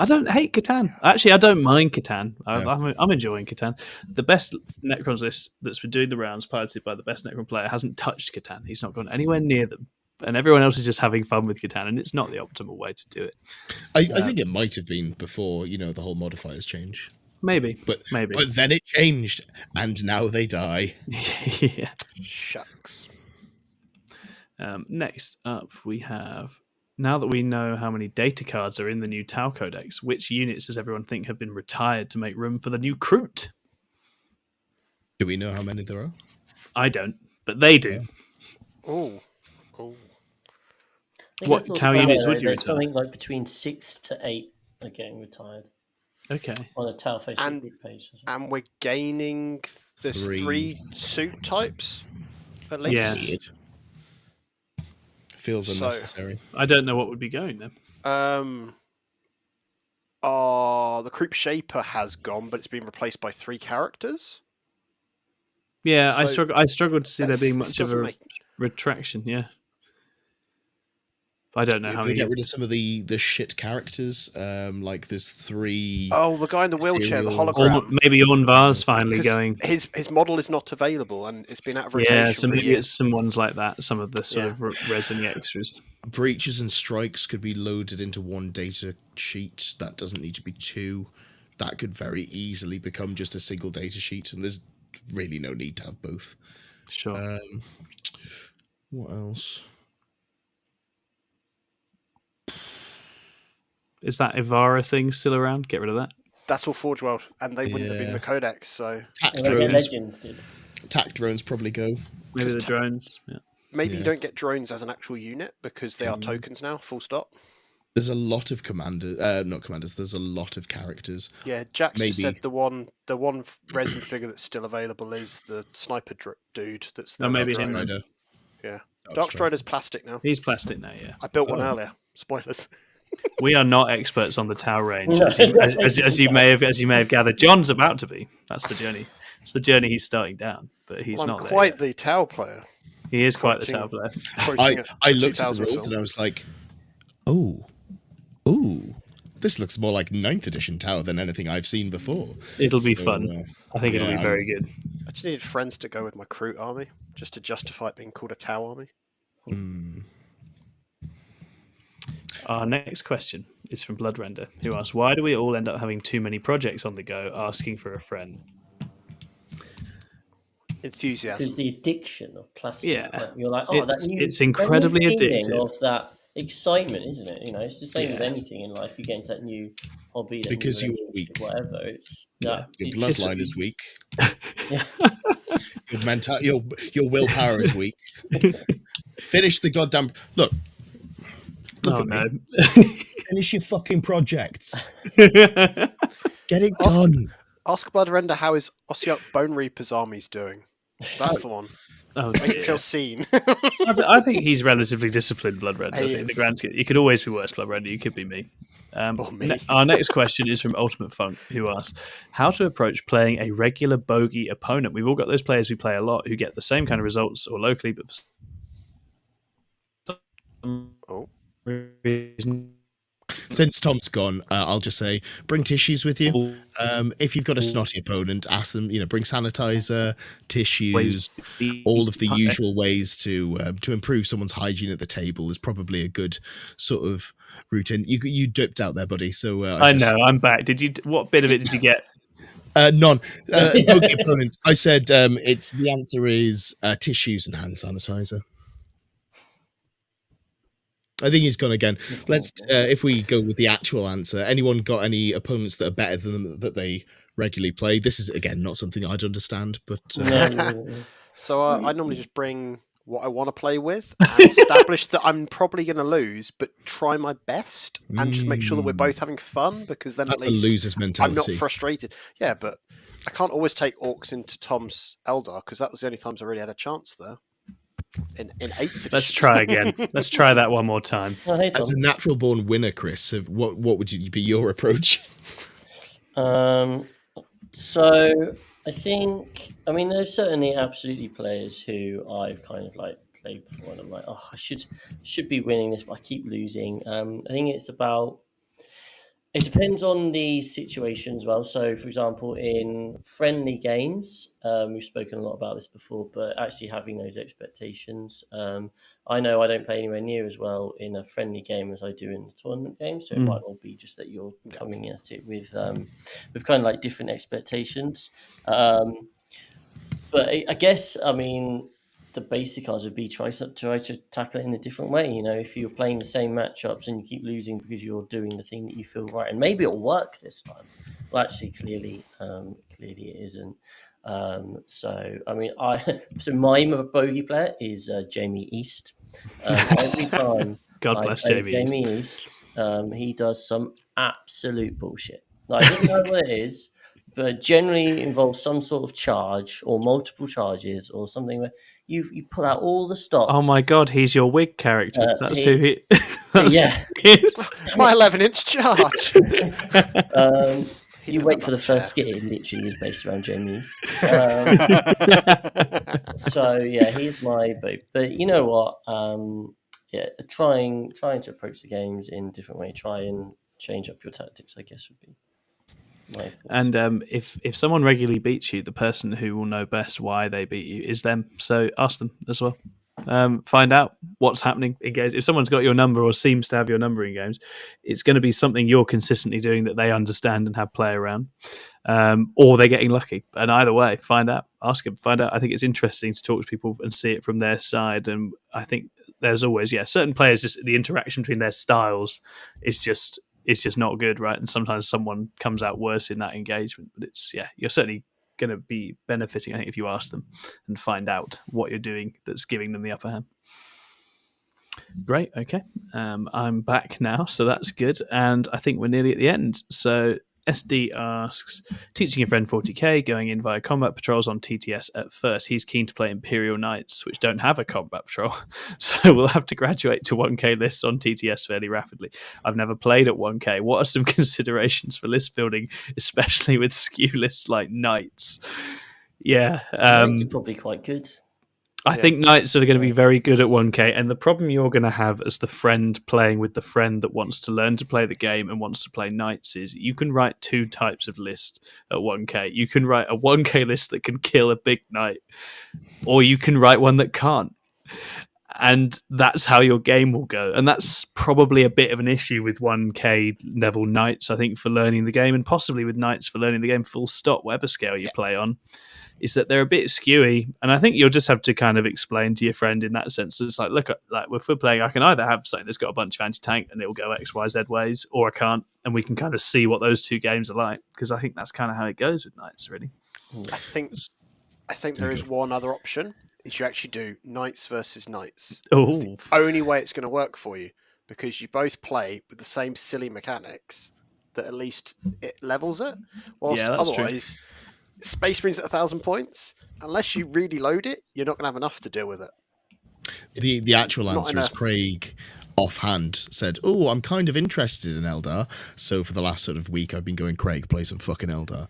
I don't hate Catan. Actually, I don't mind Catan. I'm enjoying Catan. The best Necrons list that's been doing the rounds, piloted by the best Necron player, hasn't touched Catan. He's not gone anywhere near them. And everyone else is just having fun with Catan, and it's not the optimal way to do it. I think it might have been before, the whole modifiers change. Maybe. But then it changed, and now they die. Yeah. Shucks. Next up, we have... Now that we know how many data cards are in the new Tau Codex, which units does everyone think have been retired to make room for the new Kroot? Do we know how many there are? I don't, but they do. Oh. What Tau units would you There's retire? something like between 6 to 8 are getting retired Okay. on the Tau Facebook group page. And we're gaining there's 3 suit types at least. Yeah. Weird. Feels unnecessary. I don't know what would be going then. The Kroot Shaper has gone, but it's been replaced by 3 characters. Yeah, So I struggled to see there being much of doesn't a retraction. Yeah, I don't know how They many. get rid of some of the shit characters. Like there's 3. Oh, the guy in the wheelchair, the Ethereals. hologram. Maybe Ornvar's finally 'Cause going. His model is not available, and it's been out of rotation. Yeah, so for maybe years. it's some ones like that. Some of the sort of resin extras. Breaches and strikes could be loaded into one data sheet. That doesn't need to be 2. That could very easily become just a single data sheet, and there's really no need to have both. Sure. What else? Is that Ivara thing still around? Get rid of that. That's all Forge World, and they wouldn't have been the Codex. So Tac Well, they get drones. Legends, did. Tac drones probably go. Maybe the drones. Yeah. maybe Yeah. you don't get drones as an actual unit because they are tokens now. Full stop. There's a lot of not commanders. There's a lot of characters. Yeah, Jax just Maybe. said the one resin figure that's still available is the sniper dude. That's the Oh, maybe Dark him Strider. then. Strider. Yeah, Dark Strider's plastic now. He's plastic now. Yeah. I built one Oh. earlier. Spoilers. We are not experts on the Tau range, No. as you may have gathered. John's about to be. That's the journey. It's the journey he's starting down, but he's Well, I'm not there quite yet. the Tau player. He is quite the quoting- Tau player. Quoting I a looked at the 2000 rules film. and I was like, oh, this looks more like 9th edition Tower than anything I've seen before. It'll be So, fun. I think it'll yeah, be very good. I just needed friends to go with my Kroot army just to justify it being called a Tau army. Our next question is from Bloodrender, who asks, why do we all end up having too many projects on the go, asking for a friend? Enthusiasm. There's the addiction of plastic. Yeah. Like, you're like, It's incredibly that new feeling addictive. of that excitement, isn't it? It's the same with Yeah. anything in life. You get into that new hobby, that Because new you're niche, weak. whatever. It's Yeah. Your it's bloodline is weak. Yeah. Your willpower is weak. Finish the goddamn look. Look at me. Finish your fucking projects. Get it done. Ask Bloodrender how his Ossiarch Bone Reaper's army's doing. That's the one. Oh, Make it feel seen. I think he's relatively disciplined, Bloodrender. He In the is. grand scheme, you could always be worse, Bloodrender. You could be me. Me. Our next question is from Ultimate Funk, who asks, how to approach playing a regular bogey opponent? We've all got those players who play a lot who get the same kind of results or locally, but for some reason... Since Tom's gone, I'll just say, bring tissues with you. If you've got a snotty opponent, ask them, bring sanitizer, tissues, all of the usual ways to improve someone's hygiene at the table is probably a good sort of routine. You dipped out there, buddy. So I know, I'm back. What bit of it did you get? None. Bogey opponent. I said the answer is tissues and hand sanitizer. I think he's gone again. Let's, if we go with the actual answer, anyone got any opponents that are better than them that they regularly play? This is, again, not something I'd understand, but... So I normally just bring what I want to play with and establish that I'm probably going to lose, but try my best and just make sure that we're both having fun, because then that's at least a loser's mentality. I'm not frustrated. Yeah, but I can't always take Orcs into Tom's Eldar, because that was the only times I really had a chance there. In 8th edition. Let's try again. Let's try that one more time. As a natural born winner, Chris, what would be your approach? So I think, there's certainly absolutely players who I've kind of like played before, and I'm like, oh, I should be winning this, but I keep losing. I think it depends on the situation as well. So, for example, in friendly games, we've spoken a lot about this before, but actually having those expectations. I know I don't play anywhere near as well in a friendly game as I do in the tournament game, so it might all be just that you're coming at it with kind of like different expectations. But I guess, the basic odds would be try to tackle it in a different way. If you're playing the same matchups and you keep losing because you're doing the thing that you feel right, and maybe it'll work this time. Well, actually, clearly it isn't. So my bogey player is Jamie East. Every time God bless Jamie East, he does some absolute bullshit. Like, I don't know what it is, but generally involves some sort of charge or multiple charges or something where you pull out all the stops. Oh my God, he's your wig character. That's who he. Yeah, my 11-inch charge. You wait for the first skit. It literally is based around Jamie East. So yeah, he's my babe. But you know what? Trying to approach the games in a different way. Try and change up your tactics, I guess, would be my thought. And if someone regularly beats you, the person who will know best why they beat you is them. So ask them as well. Find out what's happening in games. If someone's got your number or seems to have your number in games, it's going to be something you're consistently doing that they understand and have play around, or they're getting lucky. And either way, find out, ask them, find out. I think it's interesting to talk to people and see it from their side. And I think there's always, certain players, just the interaction between their styles is just not good, right? And sometimes someone comes out worse in that engagement. But it's you're certainly going to be benefiting, I think, if you ask them and find out what you're doing that's giving them the upper hand. Great. Okay. I'm back now, so that's good. And I think we're nearly at the end. So SD asks, teaching a friend 40k, going in via combat patrols on TTS at first. He's keen to play Imperial Knights, which don't have a combat patrol. So we'll have to graduate to 1k lists on TTS fairly rapidly. I've never played at 1k. What are some considerations for list building, especially with skew lists like Knights? Yeah. Knights are probably quite good. I think Knights are going to be very good at 1k, and the problem you're going to have as the friend playing with the friend that wants to learn to play the game and wants to play Knights is you can write two types of list at 1k. You can write a 1k list that can kill a big knight, or you can write one that can't. And that's how your game will go. And that's probably a bit of an issue with 1k level Knights, I think, for learning the game, and possibly with Knights for learning the game full stop, whatever scale you play on. Is that they're a bit skewy, and I think you'll just have to kind of explain to your friend in that sense. It's like, look, like if we're playing, I can either have something that's got a bunch of anti-tank and it'll go X, Y, Z ways, or I can't, and we can kind of see what those two games are like, because I think that's kind of how it goes with Knights, really. I think I think there is one other option. Is you actually do knights versus knights. Oh, It's the only way it's going to work for you, because you both play with the same silly mechanics that at least it levels it. Whilst Yeah, that's true. otherwise, Space Marines at 1,000 points, unless you really load it, you're not going to have enough to deal with it. The actual Not answer is enough. Craig offhand said, "Oh, I'm kind of interested in Eldar." So for the last sort of week, I've been going, Craig, play some fucking Eldar.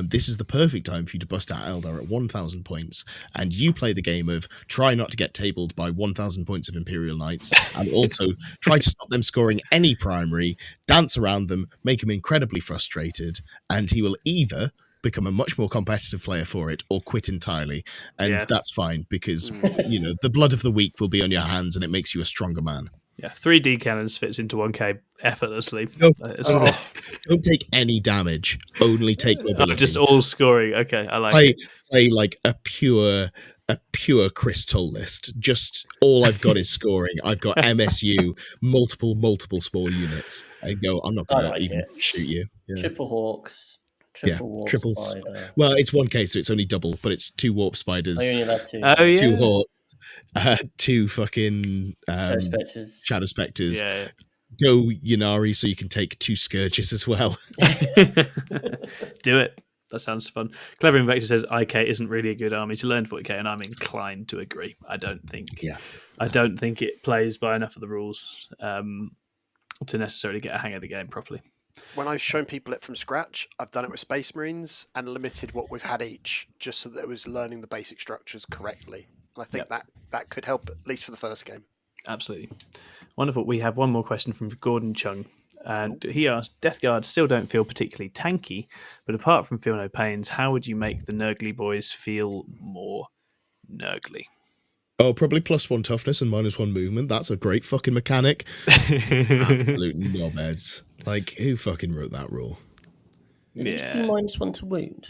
This is the perfect time for you to bust out Eldar at 1,000 points, and you play the game of try not to get tabled by 1,000 points of Imperial Knights, and also try to stop them scoring any primary, dance around them, make them incredibly frustrated, and he will either become a much more competitive player for it or quit entirely, and that's fine, because the blood of the weak will be on your hands and it makes you a stronger man. Yeah, 3D cannons fits into 1K effortlessly. No, don't take any damage, only take mobility. Just all scoring. Okay, I like it. Play like a pure crystal list. Just all I've got is scoring. I've got MSU, multiple small units, and go, I'm not going to even shoot you. Yeah. Triple Hawks. Triple spider. Well, it's 1K, so it's only double, but it's 2 warp spiders. I only allowed 2. Oh, yeah. 2 hawks, 2 fucking Shadow Spectres. Yeah. Go Yanari, so you can take 2 Scourges as well. Do it. That sounds fun. Clever Invector says IK isn't really a good army to learn 40k, and I'm inclined to agree. I don't think it plays by enough of the rules to necessarily get a hang of the game properly. When I've shown people it from scratch, I've done it with Space Marines and limited what we've had each, just so that it was learning the basic structures correctly. And I think that could help, at least for the first game. Absolutely. Wonderful. We have one more question from Gordon Chung. And he asked, Death Guard still don't feel particularly tanky, but apart from Feel No Pains, how would you make the Nurgly boys feel more Nurgly? Oh, probably +1 toughness and -1 movement. That's a great fucking mechanic. Absolute knobheads. Like, who fucking wrote that rule? It used to be -1 to wound.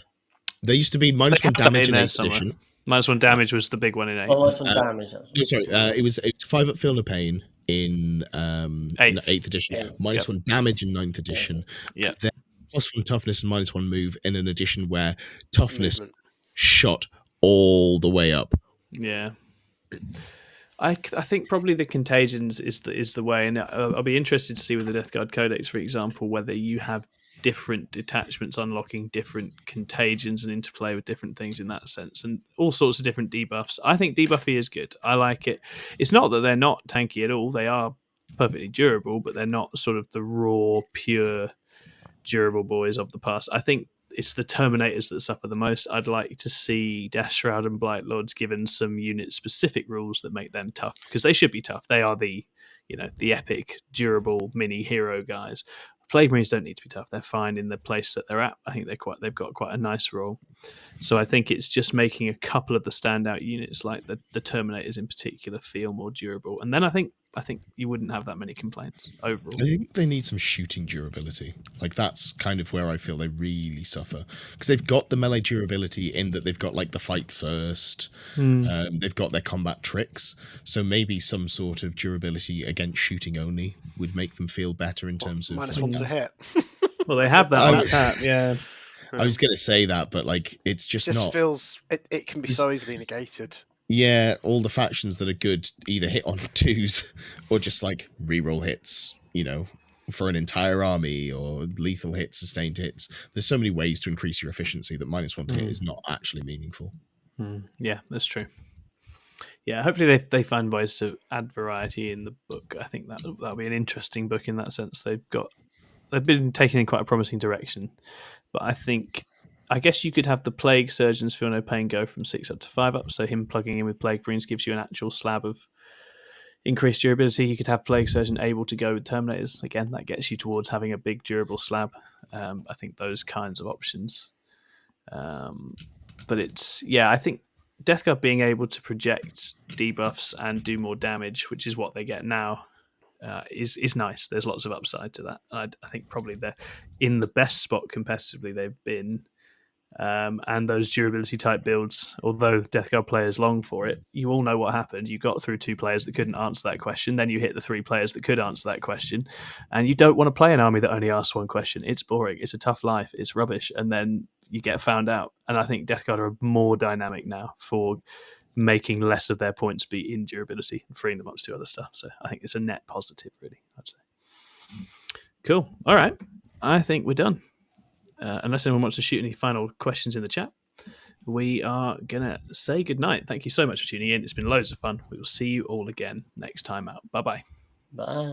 There used to be -1 damage in 8th edition. -1 damage was the big one in 8th. Oh, -1 damage. It was 5 up Feel No Pain in 8th edition. Yeah. -1 damage in 9th edition. Yeah. Then +1 toughness and -1 move in an edition where toughness shot all the way up. Yeah. I think probably the contagions is the way, and I'll be interested to see with the Death Guard Codex, for example, whether you have different detachments unlocking different contagions and interplay with different things in that sense, and all sorts of different debuffs. I think debuffy is good. I like it. It's not that they're not tanky at all. They are perfectly durable, but they're not sort of the raw, pure, durable boys of the past. I think it's the Terminators that suffer the most. I'd like to see Death Shroud and Blight Lords given some unit-specific rules that make them tough, because they should be tough. They are the epic, durable mini hero guys. Plague Marines don't need to be tough. They're fine in the place that they're at. I think they've got quite a nice role. So I think it's just making a couple of the standout units, like the Terminators in particular, feel more durable. And then I think you wouldn't have that many complaints overall. I think they need some shooting durability. Like, that's kind of where I feel they really suffer, because they've got the melee durability in that they've got like the fight first. They've got their combat tricks. So maybe some sort of durability against shooting only would make them feel better in terms of -1 to hit. Well, they have that on tap, yeah. I was going to say that, but like, it's just not. Feels it can be so easily negated. Yeah, all the factions that are good either hit on 2s or just like reroll hits, for an entire army, or lethal hits, sustained hits. There's so many ways to increase your efficiency that -1 to hit is not actually meaningful. Yeah, that's true. Yeah, hopefully they find ways to add variety in the book. I think that'll be an interesting book in that sense. They've been taken in quite a promising direction, but I guess you could have the Plague Surgeons Feel No Pain go from 6 up to 5 up, so him plugging in with Plague Marines gives you an actual slab of increased durability. You could have Plague Surgeon able to go with Terminators. Again, that gets you towards having a big durable slab. I think those kinds of options. But I think Death Guard being able to project debuffs and do more damage, which is what they get now, is nice. There's lots of upside to that. I think probably they're in the best spot competitively they've been and those durability type builds, although Death Guard players long for it, you all know what happened. You got through 2 players that couldn't answer that question, then you hit the 3 players that could answer that question, and you don't want to play an army that only asks 1 question. It's boring, it's a tough life, it's rubbish, and then you get found out. And I think Death Guard are more dynamic now for making less of their points be in durability and freeing them up to do other stuff. So I think it's a net positive, really, I'd say. Cool. All right. I think we're done. Unless anyone wants to shoot any final questions in the chat, we are going to say goodnight. Thank you so much for tuning in. It's been loads of fun. We will see you all again next time out. Bye-bye. Bye.